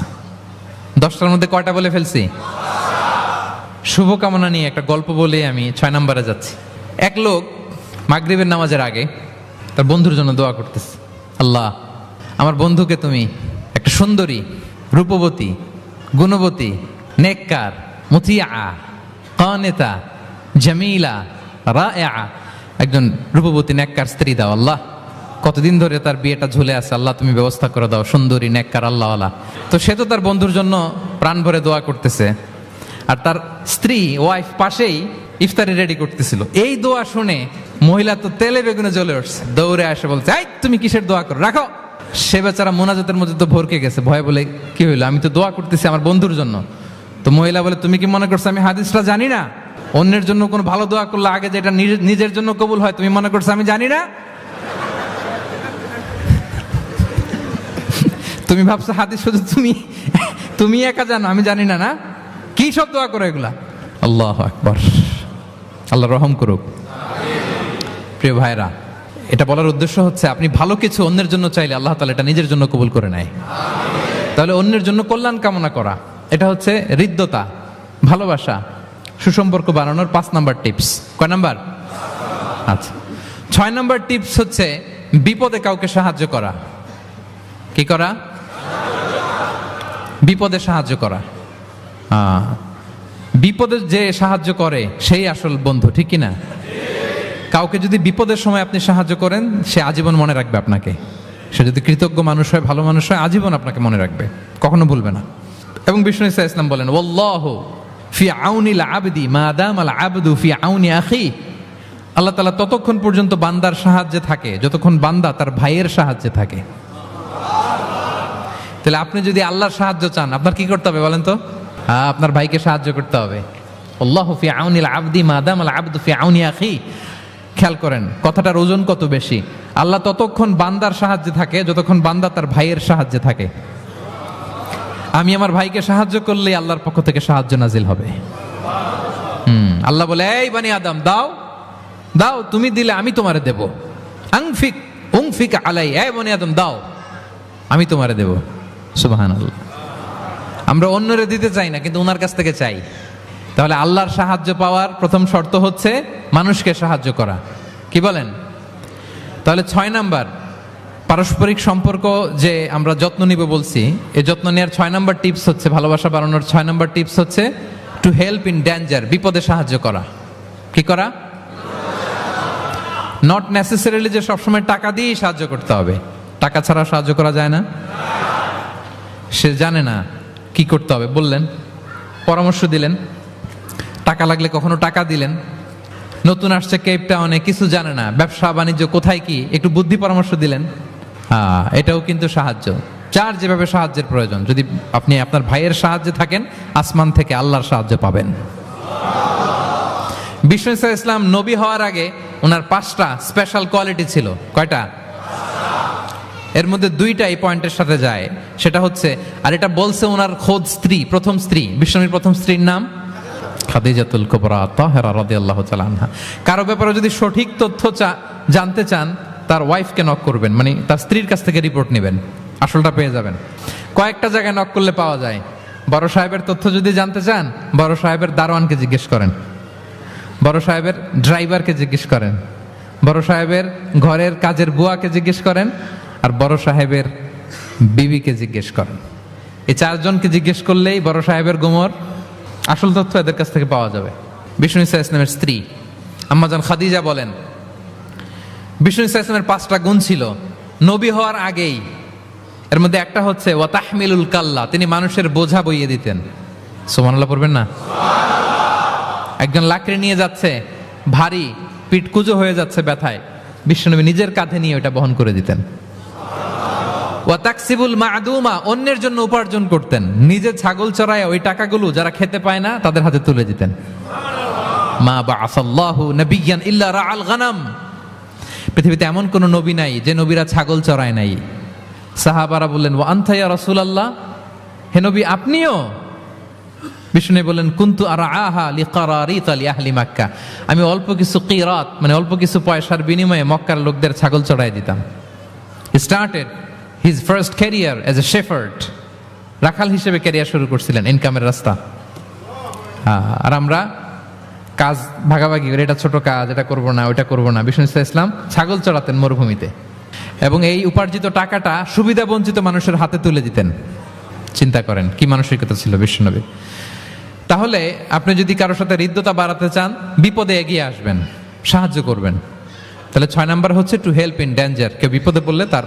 10টার মধ্যে কয়টা বলে ফেলছি? শুভকামনা নিয়ে একটা গল্প বলে আমি 6 নম্বরে যাচ্ছি। এক লোক মাগরিবের নামাজের আগে তার বন্ধুর জন্য দোয়া করতেছে, আল্লাহ আমার বন্ধুকে তুমি একটা সুন্দরী, রূপবতী, গুণবতী, নেককার, মুতিয়া, কানেতা, জামিলা, রায়েআ, একজন রূপবতী নেককার স্ত্রী দাও। আল্লাহ কতদিন ধরে তার বিয়েটা ঝুলে আছে, আল্লাহ তুমি ব্যবস্থা করে দাও, সুন্দরী, নেককার, আল্লাহওয়ালা। তো সে তো তার বন্ধুর জন্য প্রাণ ভরে দোয়া করতেছে, আর তার স্ত্রী ওয়াইফ পাশেই ইফতারি রেডি করতেছিল। এই দোয়া শুনে মহিলা তো তেলে বেগুনে জ্বলে উঠছে, দৌড়ে আসে বলছে এই তুমি কিসের দোয়া করো, রাখো। সে বেচারা মোনাজাতের মধ্যে তো ভরকে গেছে, ভয় বলে কি হইলো, আমি তো দোয়া করতেছি আমার বন্ধুর জন্য। তো মহিলা বলে তুমি কি মনে করছো আমি হাদিসটা জানি না? অন্যের জন্য কোনো ভালো দোয়া করলে আগে যেটা নিজের জন্য কবুল হয় তুমি মনে করছো আমি জানি না? তুমি ভাবছো হাদিস শুধু তুমি তুমি একা জানো, আমি জানি না। না কি সব দোয়া করো এগুলা? আল্লাহু আকবার, আল্লাহ রহম করুক। প্রিয় ভাইরা, এটা বলার উদ্দেশ্য হচ্ছে আপনি ভালো কিছু অন্যের জন্য চাইলে আল্লাহ তাআলা এটা নিজের জন্য কবুল করে নেয়। তাহলে অন্যের জন্য কল্যাণ কামনা করা, এটা হচ্ছে হৃদ্যতা, ভালোবাসা, সুসম্পর্ক বানানোর 5 নাম্বার টিপস। কয় নাম্বার? আচ্ছা, 6 নাম্বার টিপস হচ্ছে বিপদে কাউকে সাহায্য করা। কি করা? বিপদে সাহায্য করা। বিপদে যে সাহায্য করে সেই আসল বন্ধু, ঠিক কিনা? কাউকে যদি বিপদের সময় আপনি সাহায্য করেন, সে আজীবন মনে রাখবে আপনাকে। সে যদি কৃতজ্ঞ মানুষ হয়, ভালো মানুষ হয়, আজীবন আপনাকে মনে রাখবে, কখনো ভুলবে না। এবং বিষ্ণু ঈসা ইসলাম বলেন, ওয়াল্লাহু ফি আউনিল আবদি মা দামাল আবদু ফি আউনি আখি। আল্লাহ তাআলা ততক্ষণ পর্যন্ত বান্দার সাহায্যে থাকে যতক্ষণ বান্দা তার ভাইয়ের সাহায্যে থাকে। তাহলে আপনি যদি আল্লাহর সাহায্য চান, আপনার কি করতে হবে বলেন তো? আপনার ভাইকে সাহায্য করতে হবে। আল্লাহু ফি আউনিল আবদি মা দামাল আবদু ফি আউনি আখি। খেয়াল করেন কথাটার ওজন কত বেশি। আল্লাহ ততক্ষণ বান্দার সাহায্যে থাকে যতক্ষণ বান্দা তার ভাইয়ের সাহায্যে থাকে। আমি আমার ভাইকে সাহায্য করলে আল্লাহর পক্ষ থেকে সাহায্য নাজিল হবে। আল্লাহ বলে, এই বানি আদম, দাও দাও, তুমি দিলে আমি তোমারে দেব। আনফিক উনফিক আলাই, এই বানি আদম দাও, আমি তোমারে দেব। সুবহানাল্লাহ। আমরা অন্যরে দিতে চাই না, কিন্তু ওনার কাছ থেকে চাই। তাহলে আল্লাহর সাহায্য পাওয়ার প্রথম শর্ত হচ্ছে মানুষকে সাহায্য করা। কি বলেন? তাহলে 6 নাম্বার, পারস্পরিক সম্পর্ক যে আমরা যত্ন নিব বলছি, এই যত্ন নেওয়ার 6 নাম্বার টিপস হচ্ছে, ভালোবাসা বাড়ানোর 6 নাম্বার টিপস হচ্ছে টু হেল্প ইন ডেঞ্জার, বিপদে সাহায্য করা। কি করা? নট নেসেসারিলি যে সবসময় টাকা দিয়েই সাহায্য করতে হবে। টাকা ছাড়া সাহায্য করা যায় না। সে জানে না কি করতে হবে, বললেন, পরামর্শ দিলেন, টাকা লাগলে কখনো টাকা দিলেন। নতুন আসছে কেপ টাউনে, কিছু জানে না, ব্যবসা বাণিজ্য কোথায় কি, একটু বুদ্ধি পরামর্শ দিলেন। এটাও কিন্তু সাহায্য। যার যেভাবে সাহায্যের প্রয়োজন, যদি আপনি আপনার ভাইয়ের সাহায্যে থাকেন, আসমান থেকে আল্লাহর সাহায্য পাবেন। বিষ্ণু ঈসা ইসলাম নবী হওয়ার আগে ওনার 5টা স্পেশাল কোয়ালিটি ছিল। কয়টা? এর মধ্যে 2টা এই পয়েন্টের সাথে যায়। সেটা হচ্ছে, আর এটা বলছে ওনার খোদ স্ত্রী, প্রথম স্ত্রী, বিষ্ণুর প্রথম স্ত্রীর নাম খাদিজাতুল কুবরা তাহেরা রাদিয়াল্লাহু তাআলা আনহা। কারো ব্যাপারে যদি সঠিক তথ্য জানতে চান, তার ওয়াইফকে নক করবেন, মানে তার স্ত্রীর কাছ থেকে রিপোর্ট নেবেন, আসলটা পেয়ে যাবেন। কয়েকটা জায়গায় নক করলে পাওয়া যায়। বড় সাহেবের তথ্য যদি জানতে চান, বড় সাহেবের দারোয়ানকে জিজ্ঞেস করেন, বড় সাহেবের ড্রাইভারকে জিজ্ঞেস করেন, বড় সাহেবের ঘরের কাজের বুয়াকে জিজ্ঞেস করেন, আর বড় সাহেবের বিবিকে জিজ্ঞেস করেন। এই 4 জনকে জিজ্ঞেস করলেই বড় সাহেবের গোমর আসল তথ্য এদের কাছ থেকে পাওয়া যাবে। বিষ্ণু ঈসা ইসলামের স্ত্রী আম্মাজান খাদিজা বলেন, বিষ্ণু ঈসা ইসলামের 5টা গুণ ছিল নবী হওয়ার আগেই। এর মধ্যে একটা হচ্ছে ওয়া তাহমিলুল কাল্লা, তিনি মানুষের বোঝা বইয়ে দিতেন। সুবহানাল্লাহ পড়বেন না? একজন লাকড়ি নিয়ে যাচ্ছে, ভারী, পিঠ কুঁজো হয়ে যাচ্ছে ব্যথায়, বিশ্বনবী নিজের কাঁধে নিয়ে ওটা বহন করে দিতেন। ওয়া তাকসিবুল মা'দুমা, অন্যের জন্য উপার্জন করতেন, নিজে ছাগল চড়ায় ওই টাকাগুলো যারা খেতে পায় না তাদের হাতে তুলে দিতেন। মা বা'আসাল্লাহু নাবিয়্যান ইল্লা রাআল গানাম, পৃথিবীতে এমন কোন নবী নাই যে নবীরা ছাগল চড়ায় নাই। সাহাবারা বললেন, ওয়া আনতা ইয়া রাসূলুল্লাহ, হে নবী আপনিও? বিষ্ণু বললেন, কুনতু আরআহা লিকারারিত লিআহলি মক্কা, আমি অল্প কিছু কিরাত, মানে অল্প কিছু পয়সার বিনিময়ে মক্কার লোকদের ছাগল চড়ায় দিতাম। He started his first career as a shepherd, রাখাল হিসেবে ক্যারিয়ার শুরু করছিলেন, ইনকামের রাস্তা। আর আমরা কাজ ভাগাভাগি করে, এটা ছোট কাজ, এটা করব না, ওইটা করব না। বিষ্ণু ইসলাম ছাগল চড়াতেন মরুভূমিতে, এবং এই উপার্জিত টাকাটা সুবিধা বঞ্চিত মানুষের হাতে তুলে দিতেন। চিন্তা করেন কি মানসিকতা ছিল বিশ্বনবী। তাহলে আপনি যদি কারোর সাথে হৃদ্যতা বাড়াতে চান, বিপদে এগিয়ে আসবেন, সাহায্য করবেন। তাহলে 6 নাম্বার হচ্ছে টু হেল্প ইন ডেঞ্জার, কেউ বিপদে পড়লে তার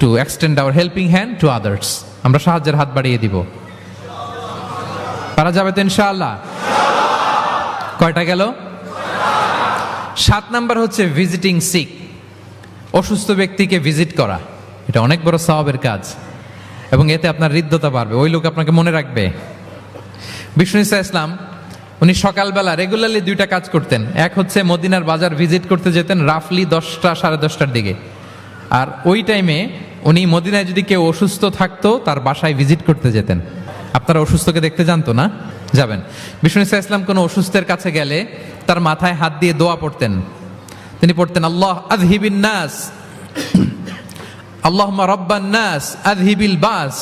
to extend hour helping hand to others, আমরা সাহায্যের হাত বাড়িয়ে দিব। পারা যাবে তো ইনশাআল্লাহ? কয়টা গেল? 7 নাম্বার হচ্ছে ভিজিটিং সিক, অসুস্থ ব্যক্তিকে ভিজিট করা। এটা অনেক বড় সওয়াবের কাজ, এবং এতে আপনার হৃদ্যতা বাড়বে, ওই লোক আপনাকে মনে রাখবে। বিষ্ণু ঈসা ইসলাম উনি সকালবেলা রেগুলারলি 2টা কাজ করতেন। এক হচ্ছে মদিনার বাজার ভিজিট করতে যেতেন রাফলি 10টা সাড়ে 10টার দিকে, আর ওই টাইমে উনি মদিনায় যদি কেউ অসুস্থ থাকতো তার বাসায় ভিজিট করতে যেতেন। আপনারা অসুস্থকে দেখতে জানতো না? যাবেন। বিষ্ণু ইসা ইসলাম কোনো অসুস্থের কাছে গেলে তার মাথায় হাত দিয়ে দোয়া পড়তেন। তিনি পড়তেন, আল্লাহ আযহিবিন নাস, আল্লাহুম্মা রাব্বান নাস আযহিবিল বাস,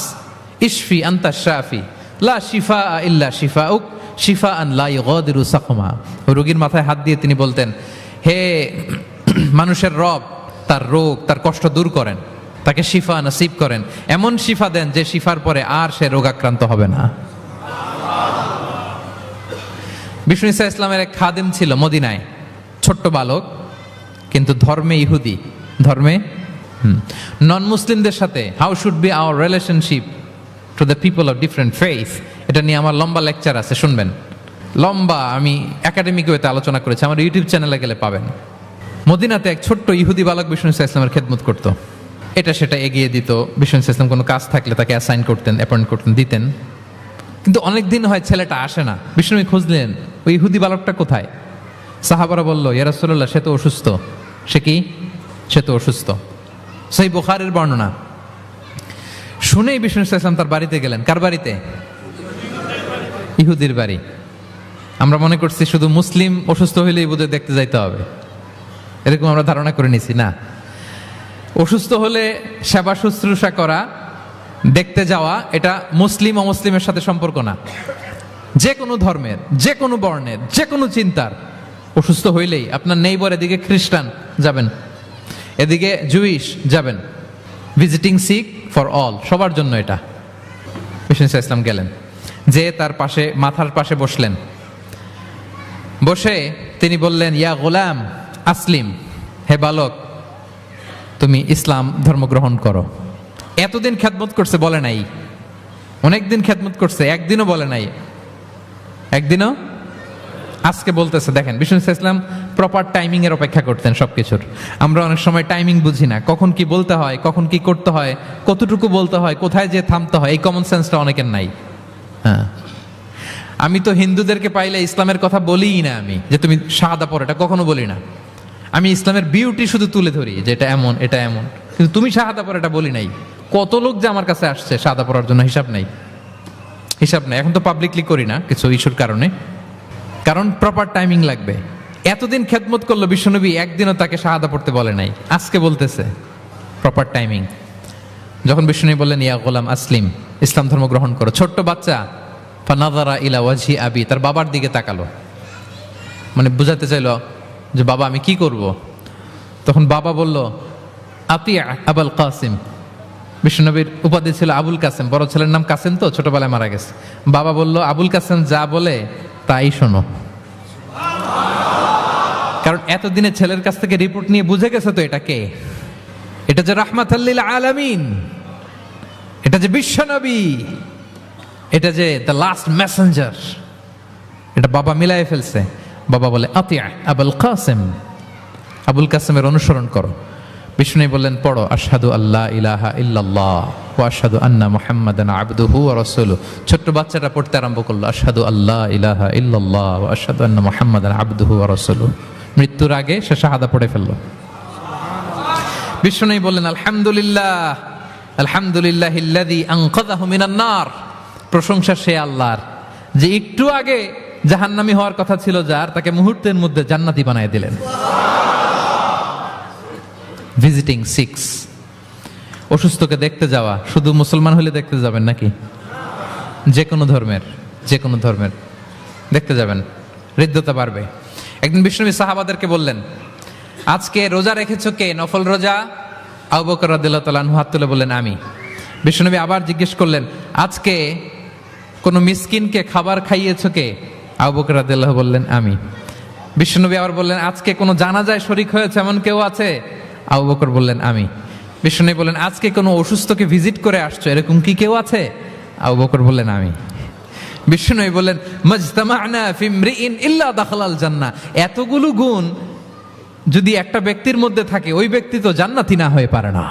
ইশফি আনতা শাফি, লা শিফা ইল্লা শিফাউক, শিফাআন লা ইগাদিরু সাকমা। রোগীর মাথায় হাত দিয়ে তিনি বলতেন, হে মানুষের রব, তার রোগ, তার কষ্ট দূর করেন, তাকে শিফা নসিব করেন, এমন শিফা দেন যে শিফার পরে আর সে রোগাক্রান্ত হবে না। বিষ্ণু ইসা ইসলামের এক খাদেম ছিল মদিনায়, ছোট্ট বালক, কিন্তু ধর্মে ইহুদি, ধর্মে নন মুসলিমদের সাথে how should be our relationship to the people of different faith, এটা নিয়ে আমার লম্বা লেকচার আছে, শুনবেন। লম্বা, আমি একাডেমিক ওয়েতে আলোচনা করেছি, আমার ইউটিউব চ্যানেলে গেলে পাবেন। মদিনাতে এক ছোট্ট ইহুদি বালক বিষ্ণু ইসা ইসলামের খেদমত করত, এটা সেটা এগিয়ে দিত। বিষ্ণু ইসা ইসলাম কোনো কাজ থাকলে তাকে অ্যাসাইন করতেন, অ্যাপয়েন্ট করতেন, দিতেন। কিন্তু অনেক দিন হয় ছেলেটা আসে না। বিষ্ণু খুঁজলেন ওই ইহুদি বালকটা কোথায়। সাহাবারা বলল, ইয়া রাসূলুল্লাহ, সে তো অসুস্থ। সে কি? সে তো অসুস্থ। সেই বুখারীর বর্ণনা শুনেই বিষ্ণু ইসলাম তার বাড়িতে গেলেন। কার বাড়িতে? ইহুদির বাড়ি। আমরা মনে করছি শুধু মুসলিম অসুস্থ হইলেই বোধহয় দেখতে যাইতে হবে, এরকম আমরা ধারণা করে নিছি। না, অসুস্থ হলে সেবা শুশ্রূষা করা, দেখতে যাওয়া, এটা মুসলিম অমুসলিমের সাথে সম্পর্ক না। যে কোনো ধর্মের, যে কোনো বর্ণের, যে কোনো চিন্তার অসুস্থ হইলেই আপনার নেইবার, এদিকে খ্রিস্টান যাবেন, এদিকে জুইশ যাবেন, ভিজিটিং সিক ফর অল, সবার জন্য এটা। বিষ্ণু ইসলাম গেলেন, যে তার পাশে, মাথার পাশে বসলেন। বসে তিনি বললেন, ইয়া গোলাম আসলিম, হে বালক, তুমি ইসলাম ধর্ম গ্রহণ করো। এতদিন খেদমত করছে, বলে নাই। অনেকদিন খেদমত করছে, একদিনও বলে নাই। একদিনও, আজকে বলতেছে। দেখেন, বিষ্ণু ইসলাম প্রপার টাইমিং এর অপেক্ষা করতেন সবকিছুর। আমরা অনেক সময় টাইমিং বুঝি না, কখন কি বলতে হয়, কখন কি করতে হয়, কতটুকু বলতে হয়, কোথায় যে থামতে হয়, এই কমন সেন্সটা অনেকের নাই। হ্যাঁ, আমি তো হিন্দুদেরকে পাইলে ইসলামের কথা বলিই না, আমি যে তুমি শাহাদা পড়ো, এটা কখনো বলি না। আমি ইসলামের বিউটি শুধু তুলে ধরি, যে এটা এমন, এটা এমন, কিন্তু তুমি শাহাদা পড়ো এটা বলি নাই। কত লোক যে আমার কাছে আসছে শাহাদা পড়ার জন্য, হিসাব নাই, হিসাব নাই। এখন তো পাবলিকলি করি না কিছু ইস্যুর কারণে, কারণ প্রপার টাইমিং লাগবে। এতদিন খেদমত করলো বিশ্বনবী, একদিনও তাকে শাহাদা পড়তে বলে নাই, আজকে বলতেছে প্রপার টাইমিং। যখন বিশ্বনবী বললেন, ইয়া গোলাম আসলিম, ইসলাম ধর্ম গ্রহণ করো, ছোট্ট বাচ্চা ফানাযারা ইলা ওয়াজহি আবি, তার বাবার দিকে তাকালো, মানে বুঝাতে চাইলো যে বাবা আমি কি করব। তখন বাবা বলল, আতিয়া আবুল কাসিম। বিশ্বনবীর উপাধি ছিল আবুল কাসেম, বড় ছেলের নাম কাসেম, তো ছোটবেলায় মারা গেছে। বাবা বলল, আবুল কাসেম যা বলে তাই শোনো, কারণ এতদিনে ছেলের কাছ থেকে রিপোর্ট নিয়ে বুঝে গেছে তো এটা কে, এটা যে রাহমাতাল লিল আলামিন, এটা যে বিশ্বনবী, এটা যে দ্য লাস্ট মেসেঞ্জার, এটা বাবা মিলাই ফেলছে। বাবা বলে, আতিয়া আবুল কাসেম, আবুল কাসেমের অনুসরণ করো। বিষ্ণু বললেন, পড়ো আশহাদু আল্লা ইলাহা ইল্লাল্লাহ ওয়া আশহাদু আন্না মুহাম্মাদান আবদুহু ওয়া রাসূলুহু। ছোট্ট বাচ্চাটা পড়তে আরম্ভ করলো, আশহাদু আল্লা ইলাহা ইল্লাল্লাহ ওয়া আশহাদু আন্না মুহাম্মাদান আবদুহু ওয়া রাসূলুহু। মৃত্যুর আগে সে শাহাদা পড়ে ফেললো। বিষ্ণু বললেন, আলহামদুলিল্লাহ, আলহামদুলিল্লাহিল্লাযী আনকাযাহু মিনান নার। প্রশংসা সে আল্লাহর, যে একটু আগে জাহান্নামী হওয়ার কথা ছিল যার, তাকে মুহূর্তের মধ্যে জান্নাতি বানায় দিলেন। ভিজিটিং সিক্স, অসুস্থকে দেখতে যাওয়া শুধু মুসলমান হলে দেখতে যাবেন নাকি? যে কোনো ধর্মের, যে কোনো ধর্মের দেখতে যাবেন, হৃদ্যতা বাড়বে। একদিন বিষ্ণু সাহাবাদেরকে বললেন, আজকে রোজা রেখেছো কে? নফল রোজা? আবু বকর রাদিয়াল্লাহু তাআলা আনহু হাত তুলে বললেন, আমি। বিষ্ণুনবী আবার জিজ্ঞেস করলেন, আজকে কোন মিসকিনকে খাবার খাইয়েছো কে? আবু বকর রাদিয়াল্লাহু বললেন, আমি। বিষ্ণুনবী আবার বললেন, আজকে কোনো জানাজায় শরীক হয়েছে এমন কেউ আছে? আবু বকর বললেন, আমি। বিষ্ণুনবী বললেন, আজকে কোনো অসুস্থকে ভিজিট করে আসছো, এরকম কি কেউ আছে? আবু বকর বললেন, আমি। বিষ্ণুনবী বললেন, মাজতামা'না ফি ইমরিইন ইল্লা দাখালাল জান্নাহ। এতগুলো গুণ যদি একটা ব্যক্তির মধ্যে থাকে, ওই ব্যক্তি তো জান্নাতি না হয়ে পারে না।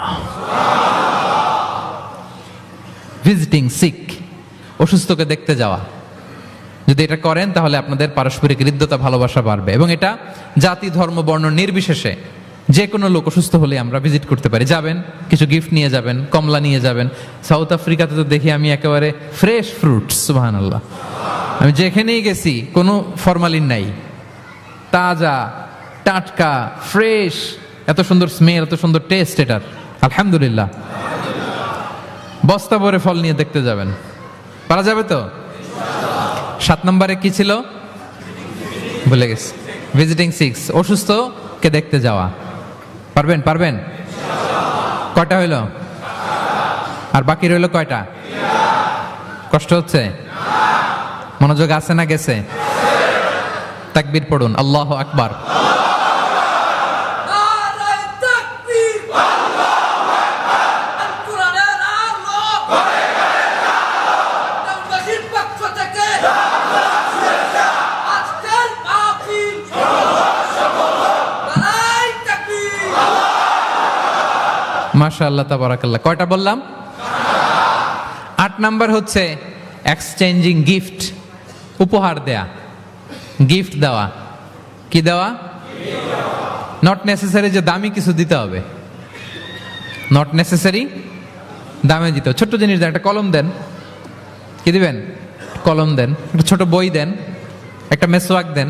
ভিজিটিং সিক, অসুস্থকে দেখতে যাওয়া, যদি এটা করেন তাহলে আপনাদের পারস্পরিক হৃদ্যতা, ভালোবাসা বাড়বে। এবং এটা জাতি, ধর্ম, বর্ণ নির্বিশেষে যে কোনো লোক অসুস্থ হলে আমরা ভিজিট করতে পারি, যাবেন কিছু গিফট নিয়ে যাবেন, কমলা নিয়ে যাবেন। সাউথ আফ্রিকাতে তো দেখি আমি একেবারে ফ্রেশ ফ্রুটস, সুবহানাল্লাহ, আমি যেখানেই গেছি কোনো ফরমালিন নাই, তাজা টাটকা ফ্রেশ, এত সুন্দর স্মেল, এত সুন্দর টেস্ট এটার, আলহামদুলিল্লাহ। বস্তা ভরে ফল নিয়ে দেখতে যাবেন, পারা যাবে তো? 7 নম্বরে কি ছিল ভুলে গেছি, ভিজিটিং 6, অসুস্থ কে দেখতে যাওয়া। পারবেন? পারবেন? কয়টা হইল? আর বাকি রইল কয়টা? কষ্ট হচ্ছে? মনোযোগ আছে না গেছে? তাকবীর পড়ুন, আল্লাহু আকবার। মাশাআল্লাহ, তাবারাকাল্লাহ। কয়টা বললাম? 8 নাম্বার হচ্ছে এক্সচেঞ্জিং গিফট, উপহার দেয়া, গিফট দেওয়া। কি দেওয়া? নট নেসেসারি যে দামি কিছু দিতে হবে, নট নেসেসারি দামে দিতে হবে। ছোট্ট জিনিস দেন, একটা কলম দেন, কি দিবেন? কলম দেন, একটা ছোট বই দেন, একটা মেসওয়াক দেন,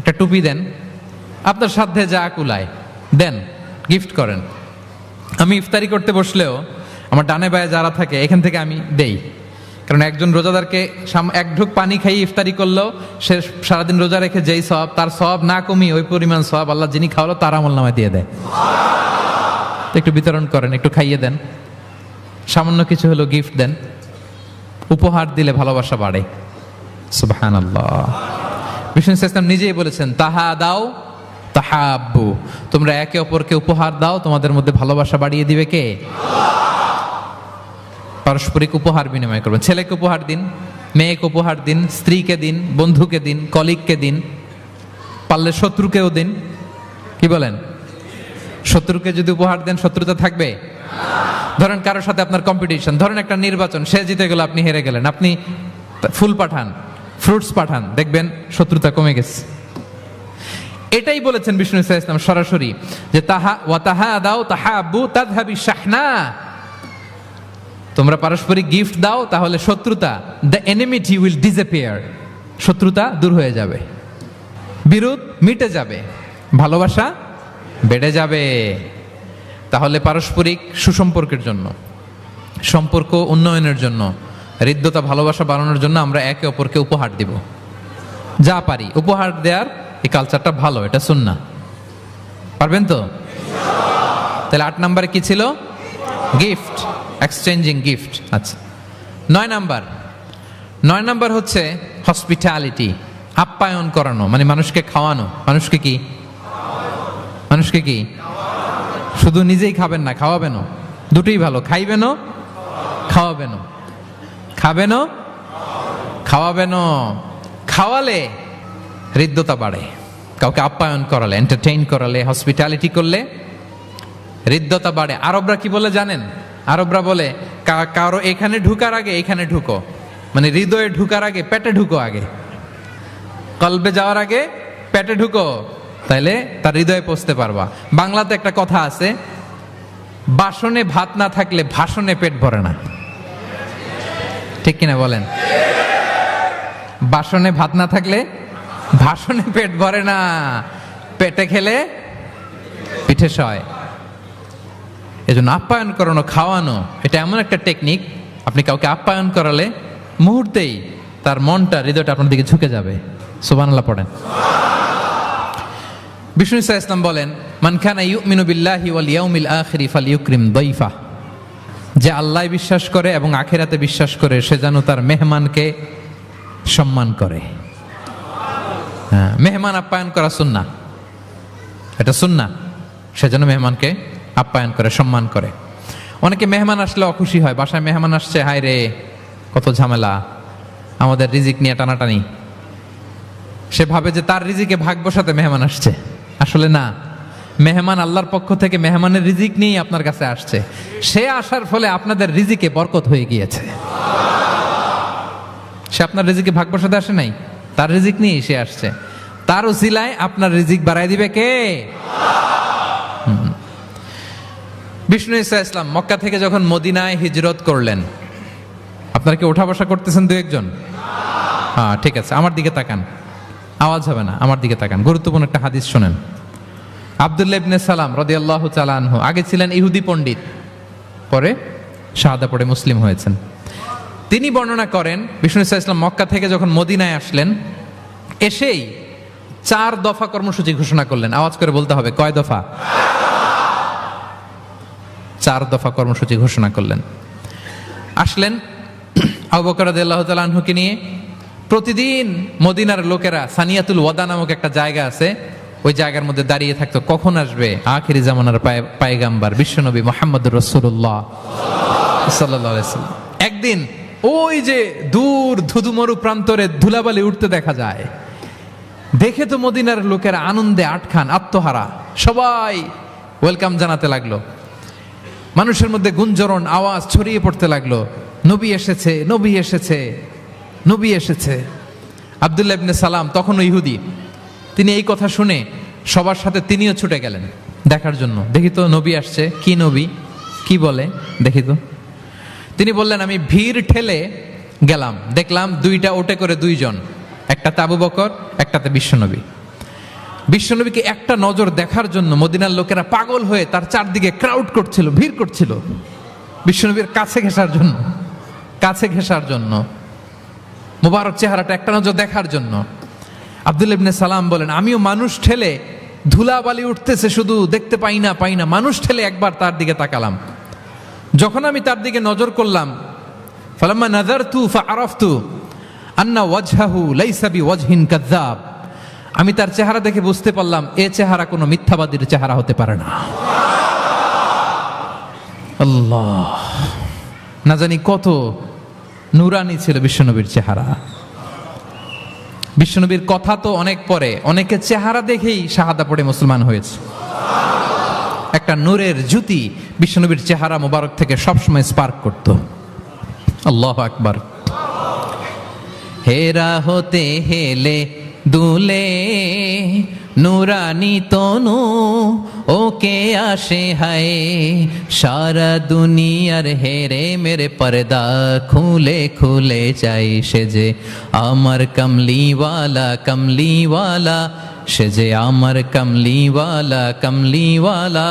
একটা টুপি দেন, আপনার সাধ্যে যা কুলায় দেন, গিফট করেন। আমি ইফতারি করতে বসলেও আমার ডানে বায়ে যারা থাকে এখান থেকে আমি দেই, কারণ একজন রোজাদারকে এক ঢুক পানি খাইয়ে ইফতারি করলেও সে সারাদিন রোজা রেখে যেই সওয়াব, তার সওয়াব না কমিয়ে ওই পরিমাণ সওয়াব আল্লাহ যিনি খাওয়ালো তার আমলনামায় দিয়ে দেয়। একটু বিতরণ করেন, একটু খাইয়ে দেন, সামান্য কিছু হলো গিফট দেন। উপহার দিলে ভালোবাসা বাড়ে, সুবহানাল্লাহ। বিষ্ণু ইসলাম নিজেই বলেছেন, তাহা দাও তাহাব্বু, তোমরা একে অপরকে উপহার দাও, তোমাদের মধ্যে ভালোবাসা বাড়িয়ে দিবে কে? পারস্পরিক উপহার বিনিময় করবেন। ছেলেকে উপহার দিন, মেয়েকে উপহার দিন, স্ত্রীকে দিন, বন্ধুকে দিন, কলিগকে দিন, পারলে শত্রুকেও দিন। কি বলেন? শত্রুকে যদি উপহার দেন শত্রুতা থাকবে? ধরেন কারোর সাথে আপনার কম্পিটিশন, ধরেন একটা নির্বাচন, সে জিতে গেল, আপনি হেরে গেলেন, আপনি ফুল পাঠান, ফ্রুটস পাঠান, দেখবেন শত্রুতা কমে গেছে। এটাই বলেছেন বিষ্ণু ইসলাম সরাসরি, যে তাহা ওয়া তাহা দাও তাহাব্বু তাযহাবি শাহনা, তোমরা পারস্পরিক গিফট দাও তাহলে শত্রুতা, দ্য এনিমিটি উইল ডিসঅ্যাপিয়ার, শত্রুতা দূর হয়ে যাবে, বিরোধ মিটে যাবে, ভালোবাসা বেড়ে যাবে। তাহলে পারস্পরিক সুসম্পর্কের জন্য, সম্পর্ক উন্নয়নের জন্য, হৃদ্যতা ভালোবাসা বাড়ানোর জন্য আমরা একে অপরকে উপহার দিব, যা পারি উপহার দেওয়ার এই কালচারটা ভালো, এটা সুন্নাহ। পারবেন তো? তাহলে 8 নম্বরে কি ছিল? Gift, exchanging gift. আচ্ছা, 9 নাম্বার হচ্ছে হসপিটালিটি, আপ্যায়ন করানো, মানে মানুষকে খাওয়ানো। মানুষকে কি? মানুষকে কি? শুধু নিজেই খাবেন না, খাওয়াবেনও, দুটোই ভালো। খাইবেনও, খাওয়াবেনও, খাবেনও, খাওয়াবেনও। খাওয়ালে হৃদ্যতা বাড়ে, কাউকে আপ্যায়ন করালে, এন্টারটেইন করালে, হসপিটালিটি করলে হৃদ্যতা বাড়ে। আরবরা কি বলে জানেন? আরবরা বলে কারো এখানে ঢুকার আগে এখানে ঢুকো, মানে হৃদয়ে ঢুকার আগে পেটে ঢুকো, আগে কলবে যাওয়ার আগে পেটে ঢুকো, তাইলে তার হৃদয়ে পৌঁছতে পারবা। বাংলাতে একটা কথা আছে, বাসনে ভাত না থাকলে ভাষণে পেট ভরে না। ঠিক কিনা বলেন? বাসনে ভাত না থাকলে ভাষণে পেট ভরে না, পেটে খেলে পিঠে সয়। এজন্য আপ্যায়ন করানো, খাওয়ানো, এটা এমন একটা টেকনিক, আপনি কাউকে আপ্যায়ন করালে মুহূর্তেই তার মনটা, হৃদয়টা আপনার দিকে ঝুঁকে যাবে। সুবহানাল্লাহ পড়েন। বিষ্ণু ইসলাম বলেন, মান কানা ইউমিনু বিল্লাহি ওয়াল ইয়াউমিল আখিরি ফালইউকরিম দাইফা, যে আল্লাহ বিশ্বাস করে এবং আখিরাতে বিশ্বাস করে সে যেন তার মেহমানকে সম্মান করে। হ্যাঁ, মেহমান আপ্যায়ন করা সুন্নাহ, এটা সুন্নাহ। সে যেন মেহমানকে আপ্যায়ন করে, সম্মান করে। অনেকে মেহমান আসলে অখুশি হয়, বাসায় মেহমান আসছে, হায় রে কত ঝামেলা, আমাদের রিজিক নিয়ে টানাটানি। সে ভাবে যে তার রিজিকে ভাগ বসাতে মেহমান আসছে, আসলে না। মেহমান আল্লাহর পক্ষ থেকে মেহমানের রিজিক নিয়েই আপনার কাছে আসছে। সে আসার ফলে আপনাদের রিজিকে বরকত হয়ে গিয়েছে। সে আপনার রিজিকে ভাগ বসাতে আসে নাই, তার রিজিক নিয়েই সে আসছে। তার উসিলায় আপনার রিজিক বাড়াই দিবে কে? বিষ্ণু ঈসা ইসলাম মক্কা থেকে যখন মদিনায় হিজরত করলেন, আপনারা কি ওঠা বসা করতেছেন দু একজন? হ্যাঁ, ঠিক আছে, আমার দিকে তাকান, আওয়াজ হবে না, আমার দিকে তাকান। গুরুত্বপূর্ণ একটা হাদিস শোনেন। আব্দুল্লাহ ইবনে সালাম রাদিয়াল্লাহু তাআলা আনহু আগে ছিলেন ইহুদি পণ্ডিত, পরে শাহাদা পড়ে মুসলিম হয়েছেন। তিনি বর্ণনা করেন বিষ্ণু ঈসা ইসলাম মক্কা থেকে যখন মদিনায় আসলেন, এসেই 4 দফা কর্মসূচি ঘোষণা করলেন। আওয়াজ করে বলতে হবে, কয় দফা? 4 দফা কর্মসূচি ঘোষণা করলেন। আসলেন আবু বকর রাদিয়াল্লাহু তাআলা আনহুকে নিয়ে। প্রতিদিন মদিনার লোকেরা সানিয়াতুল ওয়াদা নামক একটা জায়গা আছে, ওই জায়গার মধ্যে দাঁড়িয়ে থাকতো, কখন আসবে আখিরি জামানার পায়গাম্বার বিশ্বনবী মুহাম্মদুর রাসূলুল্লাহ সাল্লাল্লাহু আলাইহি ওয়াসাল্লাম। একদিন ওই যে দূর ধুধুমরু প্রান্তরে ধুলাবালি উঠতে দেখা যায়। দেখে তো মদিনার লোকেরা আনন্দে আটখান, আত্মহারা, সবাই ওয়েলকাম জানাতে লাগলো। মানুষের মধ্যে গুঞ্জরণ আওয়াজ ছড়িয়ে পড়তে লাগলো, নবী এসেছে, নবী এসেছে, নবী এসেছে। আব্দুল্লাহ ইবনে সালাম তখনও ইহুদি, তিনি এই কথা শুনে সবার সাথে তিনিও ছুটে গেলেন দেখার জন্য। দেখি তো নবী আসছে, কি নবী, কি বলে দেখি তো। তিনি বললেন, আমি ভিড় ঠেলে গেলাম, দেখলাম 2টা ওটে করে 2 জন, একটাতে আবু বকর, একটাতে বিশ্বনবী। বিশ্বনবীকে একটা নজর দেখার জন্য মদিনার লোকেরা পাগল হয়ে তার চারদিকে ক্রাউড করছিল, ভিড় করছিল বিশ্বনবীর কাছে ঘেঁষার জন্য, কাছে ঘেঁষার জন্য, মুবারক চেহারাটা একটা নজর দেখার জন্য। আব্দুল্লাহ ইবনে সালাম বলেন, আমিও মানুষ ঠেলে, ধুলাবালি উঠতেছে শুধু, দেখতে পাই না, মানুষ ঠেলে একবার তার দিকে তাকালাম। যখন আমি তার দিকে নজর করলাম, ফালাম্মা নাযারতু ফাআরাফতু আন্না ওয়াজহাহু লাইসা বিওয়াজহিন কাযযাব, আমি তার চেহারা দেখে বুঝতে পারলাম এ চেহারা কোনো মিথ্যাবাদীর চেহারা হতে পারে না। আল্লাহ, না জানি কত নুরানি ছিল বিশ্বনবীর চেহারা। বিশ্বনবীর কথা তো অনেক পরে, অনেকে চেহারা দেখেই শাহাদা পড়ে মুসলমান হয়েছে। একটা নূরের জ্যোতি বিশ্বনবীর চেহারা মোবারক থেকে সবসময় স্পার্ক করত। আল্লাহু আকবার। হেরা হতে হেলে দুলে নুরানি তনু ওকে আসে হায়, সারা দুনিয়ার হেরে মেরে পর্দা খুলে খুলে যাই, সে যে আমার কমলিওয়ালা কমলিওয়ালা, সে যে আমার কমলিওয়ালা কমলিওয়ালা।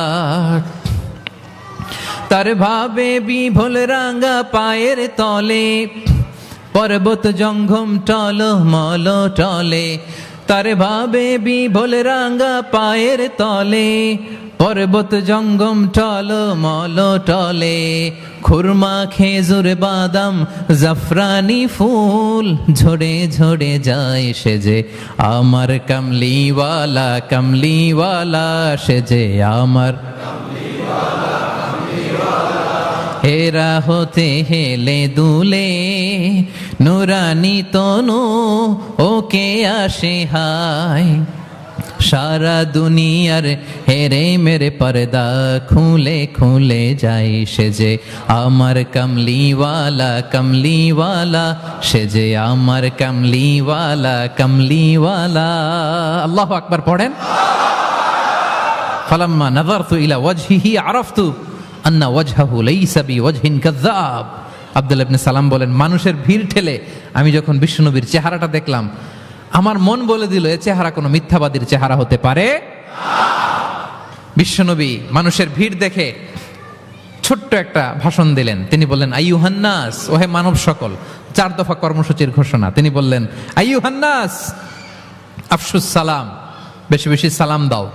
তার ভাবে বিভোল রাঙ্গা পায়ের তলে, পর্বত জঙ্গম টল মল টলে, তার ভাবে বিভোল রাঙ্গা পায়ের তলে, পর্বত জঙ্গম টল মল টলে, খুরমা খেজুর বাদাম জাফরানি ফুল ঝরে ঝরে যায়, সে যে আমার কমলিওয়ালা কমলিওয়ালা, সে যে আমার হেরা হতে হেলে দুলে নুরানি তনু ওকে আসে হায়, সারা দুনিয়ার হেরে মেরে পর্দা খুলে খুলে যাই, সে যে আমার কমলিওয়ালা কমলিওয়ালা, সে যে আমার কমলিওয়ালা কমলিওয়ালা। আল্লাহু আকবার পড়েন। ফালাম্মা নাযারতু ইলা ওয়াজহিহি আরাফতু আন্না ওয়াজহাহু লাইসা বিওয়াজহিন কাযযাব। আব্দুল্লাহ ইবনে সালাম বলেন, মানুষের ভিড় ঠেলে আমি যখন বিশ্বনবীর চেহারাটা দেখলাম, আমার মন বলে দিল এ চেহারা কোনো মিথ্যাবাদীর চেহারা হতে পারে। বিশ্বনবী মানুষের ভিড় দেখে ছোট্ট একটা ভাষণ দিলেন। তিনি বললেন, আইয়ুহান নাস, ওহে মানব সকল। 4 দফা কর্মসূচির ঘোষণা। তিনি বললেন, আইয়ুহান নাস আফশুস সালাম, বেশি বেশি সালাম দাও,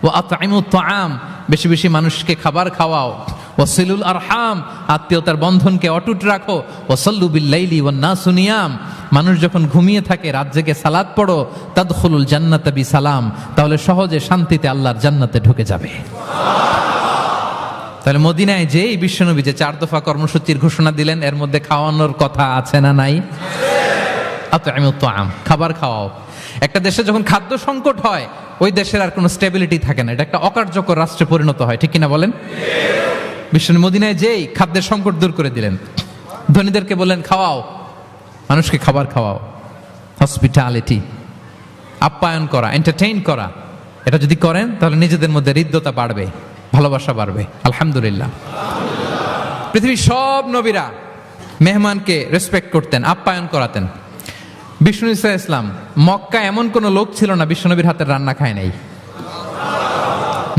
ওয়া আতঈমুত তাআম, বেশি বেশি মানুষকে খাবার খাওয়াও, ওয়াসিলুল আরহাম, আত্মীয়তার বন্ধনকে অটুট রাখো, ওয়াসাল্লু বিল্লাইলি ওয়ান নাসু নিয়াম, মানুষ যখন ঘুমিয়ে থাকে রাত জেগে সালাত পড়ো, তাদখুলুল জান্নাতা বিসালাম, তাহলে সহজে শান্তিতে আল্লাহর জান্নাতে ঢুকে যাবে। তাহলে মদিনায় যেই বিশ্বনবী যে 4 দফা কর্মসূচির ঘোষণা দিলেন, এর মধ্যে খাওয়ানোর কথা আছে না নাই? আতঈমুত তাআম, খাবার খাওয়াও। একটা দেশে যখন খাদ্য সংকট হয়, ওই দেশের আর কোনো স্টেবিলিটি থাকে না, এটা একটা অকার্যকর রাষ্ট্রে পরিণত হয়, ঠিক কিনা বলেন? বিশ্বনবী মদিনায় যেই খাদ্যের সংকট দূর করে দিলেন। ধনীদেরকে বললেন, খাওয়াও, মানুষকে খাবার খাওয়াও। হসপিটালিটি, আপ্যায়ন করা, এন্টারটেইন করা, এটা যদি করেন তাহলে নিজেদের মধ্যে হৃদ্যতা বাড়বে, ভালোবাসা বাড়বে। আলহামদুলিল্লাহ। পৃথিবীর সব নবীরা মেহমানকে রেসপেক্ট করতেন, আপ্যায়ন করাতেন। বিষ্ণু ইসা ইসলাম মক্কা এমন কোন লোক ছিল না বিশ্বনবীর হাতের রান্না খায় নাই।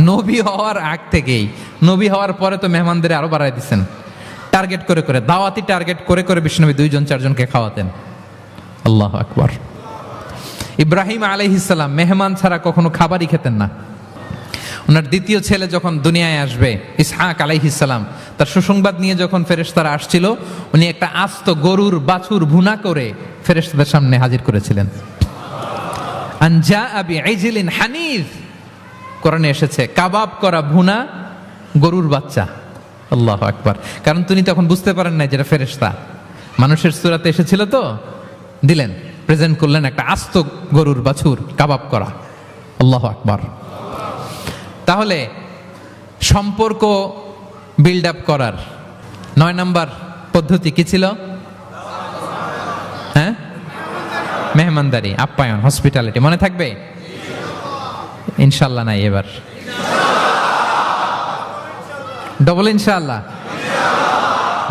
নবী হওয়ার আগ থেকেই, নবী হওয়ার পরে তো মেহমানদের আরো বাড়াই দিচ্ছেন, টার্গেট করে করে, দাওয়াতি টার্গেট করে করে বিষ্ণুনবী 2-4জনকে খাওয়াতেন। আল্লাহু আকবার। ইব্রাহিম আলাইহিস সালাম মেহমান ছাড়া কখনো খাবারই খেতেন না। ওনার দ্বিতীয় ছেলে যখন দুনিয়ায় আসবে, ইসহাক আলাইহিস সালাম, তার সুসংবাদ নিয়ে যখন ফেরেশতারা আসছিল, উনি একটা আস্ত গরুর বাছুর ভুনা করে ফেরেশতাদের সামনে হাজির করেছিলেন। আনজা আবি ইজলিন হানিফ, কোরআনে এসেছে কাবাব করা ভুনা গরুর বাচ্চা। আল্লাহু আকবার। কারণ তিনি তখন বুঝতে পারেন না যেটা ফেরেশতা, মানুষের সূরাতে এসেছিল তো, দিলেন, প্রেজেন্ট করলেন একটা আস্ত গরুর বাছুর কাবাব করা। আল্লাহু আকবার। তাহলে সম্পর্ক বিল্ড আপ করার 9 নম্বর পদ্ধতি কি ছিল? হ্যাঁ, মেহমানদারি, আপ্যায়ন, হসপিটালিটি। মনে থাকবে? ইনশাল্লাহ নাই এবার, ডবল ইনশাআল্লাহ।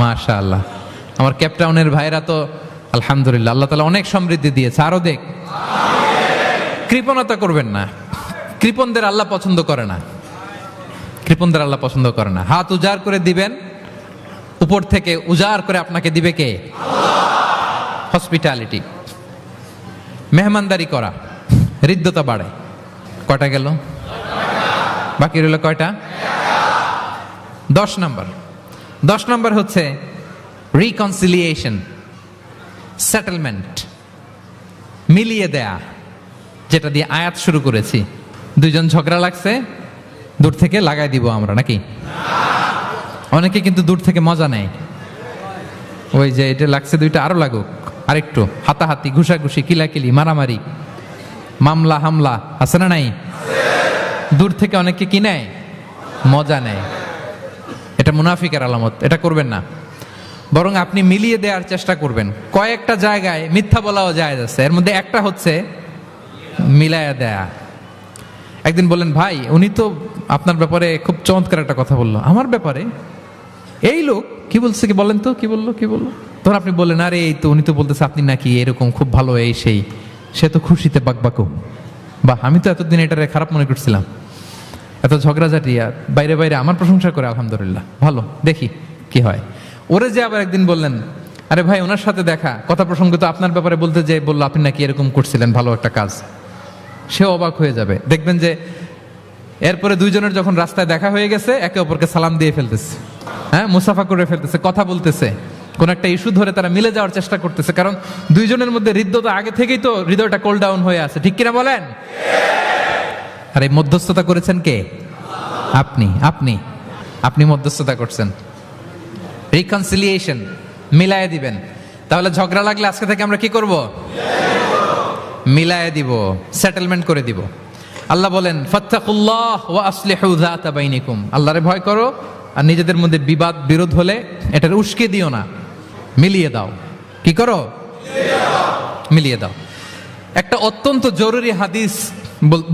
মাশাআল্লাহ। আমার কেপটাউনের ভাইরা তো আলহামদুলিল্লাহ, আল্লাহ তাআলা অনেক সমৃদ্ধি দিয়েছে, আরো দেখ। কৃপণতা করবেন না, কৃপণদের আল্লাহ পছন্দ করে না, কৃপণদের আল্লাহ পছন্দ করে না। হাত উজাড় করে দিবেন, উপর থেকে উজাড় করে আপনাকে দিবে কে? হসপিটালিটি, মেহমানদারি করা, হৃদ্যতা বাড়ে। কয়টা গেল? বাকি রইল কয়টা? 10 নম্বর। 10 নম্বর হচ্ছে রিকনসিলিয়েশন, সেটেলমেন্ট, মিলিয়ে দেয়া, যেটা দিয়ে আয়াত শুরু করেছি। 2 জন ঝগড়া লাগছে, দূর থেকে লাগাই দিব আমরা, নাকি? অনেকে কিন্তু দূর থেকে মজা নেয়, ওই যে এটা লাগছে 2টা আরো লাগুক, আরেকটু হাতাহাতি, ঘুষাঘুষি, কিলাকিলি, মারামারি, মামলা হামলা, আছে না নাই? দূর থেকে অনেকে কি নেয়? মজা নেয়। এটা মুনাফিকের আলামত, এটা করবেন না। বরং আপনি মিলিয়ে দেওয়ার চেষ্টা করবেন। কয়েকটা জায়গায় মিথ্যা বলাও যায় যাচ্ছে, এর মধ্যে একটা হচ্ছে মিলায়া দেয়া। একদিন বললেন, ভাই উনি তো আপনার ব্যাপারে খুব চমৎকার একটা কথা বললো। আমার ব্যাপারে? এই লোক কি বলছে, কি বলেন তো, কি বললো? তখন আপনি বললেন, আরে এই তো উনি তো বলতেছে আপনি নাকি এরকম খুব ভালো, এই সেই। সে তো খুশিতে বাকবাকু। বাহ, আমি তো এতদিন এটারে খারাপ মনে করছিলাম। এত ঝগড়াঝাটি, বাইরে বাইরে আমার প্রশংসা করে, আলহামদুলিল্লাহ ভালো, দেখি কি হয়। ওরে যে আবার একদিন বললেন, আরে ভাই ওনার সাথে দেখা, কথা প্রসঙ্গ তো আপনার ব্যাপারে বলতে যে বললো আপনি নাকি এরকম করছিলেন, ভালো একটা কাজ। সে অবাক হয়ে যাবে, দেখবেন যে এরপরে 2 জনের যখন রাস্তায় দেখা হয়ে গেছে, একে অপরকে সালাম দিয়ে ফেলতেছে, হ্যাঁ, মুসাফা করে ফেলতেছে, কথা বলতেছে, কোন একটা ইস্যু ধরে তারা মিলে যাওয়ার চেষ্টা করতেছে। কারণ 2 জনের মধ্যে হৃদ্যতা আগে থেকেই তো, হৃদয়টা কোল ডাউন হয়ে আছে, ঠিক কিনা বলেন? আর এই মধ্যস্থতা করেছেন কে? আপনি আপনি আপনি মধ্যস্থতা করছেন। রিকনসিলিয়েশন, মিলায়ে দিবেন। তাহলে ঝগড়া লাগলে আজকে থেকে আমরা কি করব? মিলায়ে দিব, সেটেলমেন্ট করে দিব। আল্লাহ বলেন, ফাত্তাকুল্লাহ ওয়া আসলিহু যাতা বাইনিকুম, আল্লাহরে ভয় করো আর নিজেদের মধ্যে বিবাদ বিরোধ হলে এটার উস্কে দিও না, মিলিয়ে দাও। কি করো? মিলিয়ে দাও। একটা অত্যন্ত জরুরি হাদিস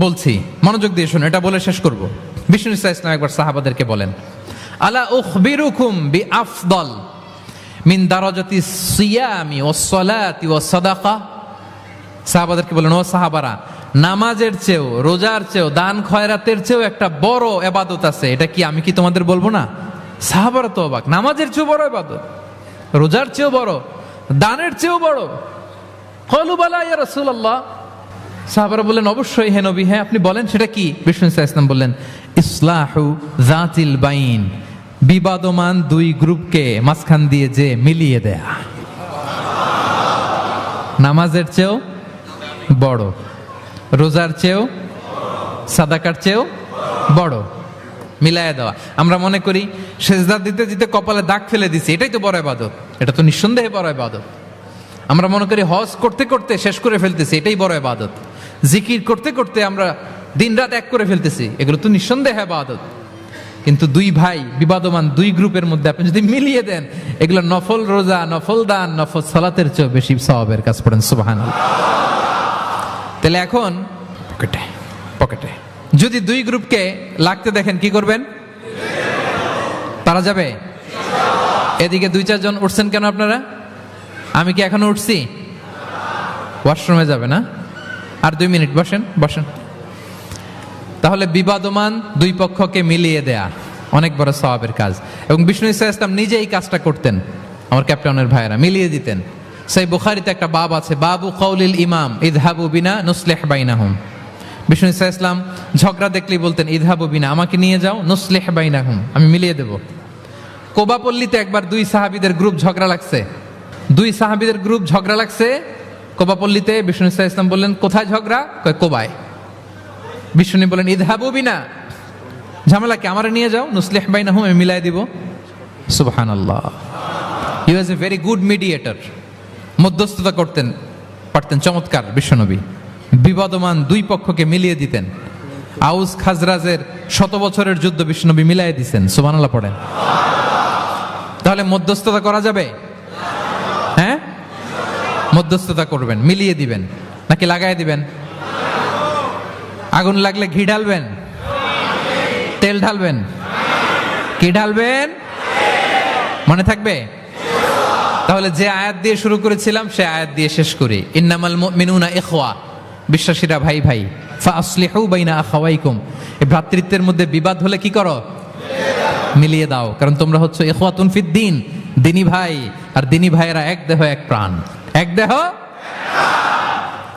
বলছি, মনোযোগ দিয়ে শোনো, এটা বলে শেষ করব। বিষ্ণু ইসলাম একবার সাহাবাদেরকে বলেন, আলা উখবিরুকুম বিআফদাল মিন দারাজাতি সিয়ামি ওয়াস সালাতি ওয়াস সাদাকা। সাহাবাদেরকে বলেন, ও সাহাবারা, নামাজের চেয়েও, রোজার চেয়েও, দান খয়রাতের চেয়েও একটা বড় ইবাদত আছে, এটা কি আমি কি তোমাদের বলবো না? সাহাবারা তো অবাক, নামাজের চেয়েও বড় ইবাদত, রোজার চেয়েও বড়, দানের চেয়েও বড়। ক্বালু বালা ইয়া রাসূলুল্লাহ। সাহাবারা বললেন, অবশ্যই হে নবী, হ্যাঁ আপনি বলেন, সেটা কি? বিষ্ণু ইসলাম বললেন, ইসলাহু যাতিল বাইন, বিবাদমান 2 গ্রুপকে মাঝখান দিয়ে যে মিলিয়ে দেয়া। নামাজের চেয়েও বড়, রোজার চেয়েও, সাদাকার চেয়েও বড়, মিলায়া দেওয়া। আমরা মনে করি সেজদা দিতে দিতে কপালে দাগ ফেলে দিছি, এটাই তো বড় ইবাদত। এটা তো নিঃসন্দেহে বড় ইবাদত। আমরা মনে করি হজ করতে করতে শেষ করে ফেলতেছি, এটাই বড় ইবাদত। জিকির করতে করতে আমরা দিনরাত এক করে ফেলতেছি, এগুলো তো নিঃসন্দেহে ইবাদত। কিন্তু 2 ভাই বিবাদমান 2 গ্রুপের মধ্যে আপনি যদি মিলিয়ে দেন, এগুলো নফল রোজা, নফল দান, নফল সালাতের চেয়ে বেশি সওয়াবের কাজ। পড়েন সুবহানাল্লাহ। তাহলে এখন পকেটে যদি 2 গ্রুপকে লাগতে দেখেন, কি করবেন? পারা যাবে? এদিকে 2-4 জন উঠছেন কেন আপনারা? আমি কি এখনো উঠছি? ওয়াশরুমে যাবে না? আর 2 মিনিট বসেন বসেন। তাহলে বিবাদমান দুই পক্ষকে মিলিয়ে দেয়া অনেক বড় সওয়াবের কাজ, এবং বিষ্ণু ইসা ইসলাম নিজে এই কাজটা করতেন। আমার ক্যাপ্টেনের ভাইয়েরা মিলিয়ে দিতেন। সেই বুখারীতে একটা বাব আছে, বাবু কওলিল ইমাম ইযহাবু বিনা নুসলিহ বাইনাহুম। বিষ্ণু ইসা ইসলাম ঝগড়া দেখলেই বলতেন ইযহাবু বিনা, আমাকে নিয়ে যাও, নুসলিহ বাইনাহুম, আমি মিলিয়ে দেব। কোবাপল্লীতে একবার 2 সাহাবীদের গ্রুপ ঝগড়া লাগছে। 2 সাহাবীদের গ্রুপ ঝগড়া লাগছে কোবাপল্লীতে। বিষ্ণু ইসা ইসলাম বললেন কোথায় ঝগড়া? কয় কোবায়। বিষ্ণু বলেন ইযহাবু বিনা, ঝামেলা কি, আমারে নিয়ে যাও, নুসলিহ বাইনাহুম, আমি মিলাই দিব। সুবহানাল্লাহ। হি ওয়াজ এ ভেরি গুড মিডিয়েটর। মধ্যস্থতা করতেন পারতেন চমৎকার বিশ্বনবী। বিবাদমান দুই পক্ষকে মিলিয়ে দিতেন। আউস খাজরাজের 100 বছরের যুদ্ধ বিশ্বনবী মিলাই দিতেন। সুবহানাল্লাহ পড়েন। তাহলে মধ্যস্থতা করা যাবে? হ্যাঁ, মধ্যস্থতা করবেন, মিলিয়ে দিবেন নাকি লাগাই দিবেন? আগুন লাগলে ঘি ঢালবেন, তেল ঢালবেন, কি ঢালবেন? মনে থাকবে? তাহলে যে আয়াত দিয়ে শুরু করেছিলাম সে আয়াত দিয়ে শেষ করি। ইন্নামাল মুমিনুনা ইখওয়া, বিশ্বাসীরা ভাই ভাই। ফাআসলিহু বাইনা আখাওয়াইকুম, এই ভ্রাতৃত্বের মধ্যে বিবাদ হলে কি করো? মিলিয়ে দাও, কারণ তোমরা হচ্ছে ইখওয়াতুন ফিদ্দিন, দিনী ভাই। আর দিনী ভাইয়েরা এক দেহ এক প্রাণ, এক দেহ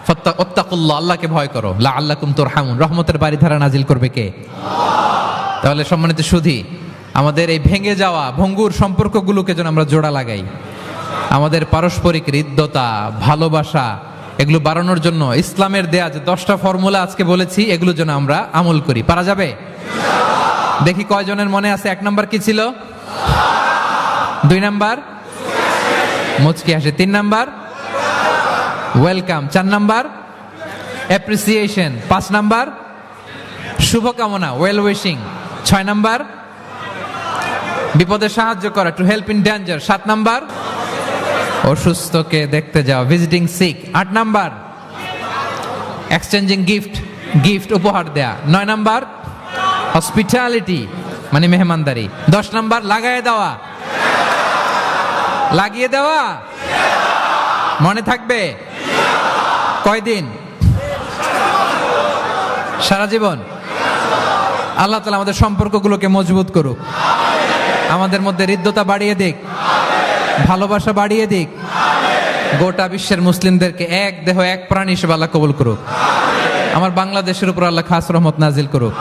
ফাত্তাকুল্লাহ, আল্লাহকে ভয় করো, লাআল্লাকুম তুরহামুন, রহমতের বারিধারা নাজিল করবে কে? তাহলে সম্মানিত সুধী, আমাদের এই ভেঙে যাওয়া ভঙ্গুর সম্পর্কগুলোকে যেন আমরা জোড়া লাগাই। আমাদের পারস্পরিক হৃদ্যতা, ভালোবাসা, এগুলো বাড়ানোর জন্য ইসলামের দেয়া যে 10টা ফর্মুলা আজকে বলেছি, এগুলো যেন আমরা আমল করি। পারা যাবে? দেখি কয়জনের মনে আছে। 1 নাম্বার কি ছিল? 2 নাম্বার মুচকি হাসি, 3 number welcome, 4 number appreciation, 5 number শুভকামনা, ওয়েল উইশিং, 6 নাম্বার বিপদে সাহায্য করা, to help in danger, 7 number অসুস্থকে দেখতে যাও, visiting sick, 8 number exchanging gift উপহার দেয়া, 9 নাম্বার হসপিটালিটি মানে মেহমানদারি, 10 নাম্বার লাগিয়ে দেওয়া। মনে থাকবে? কয়দিন? সারা জীবন। আল্লাহ তাআলা আমাদের সম্পর্কগুলোকে মজবুত করুক, আমাদের মধ্যে হৃদ্যতা বাড়িয়ে দিক, ভালোবাসা বাড়িয়ে দিক, গোটা বিশ্বের মুসলিমদেরকে এক দেহ এক প্রাণ হিসেবে আল্লাহ কবুল করুক। আমার বাংলাদেশের উপর আল্লাহ খাস রহমত নাজিল করুক।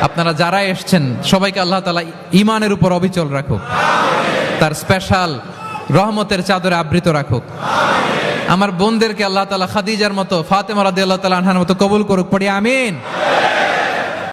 আপনারা যারা এসছেন সবাইকে আল্লাহ তাআলা ঈমানের উপর অবিচল রাখুক, তার স্পেশাল রহমতের চাদরে আবৃত রাখুক। আমার বোনদেরকে আল্লাহ তাআলা খাদিজার মতো, ফাতেমা রাদিয়াল্লাহু তাআলা আনহার মতো কবুল করুক। পড়ি আমিন।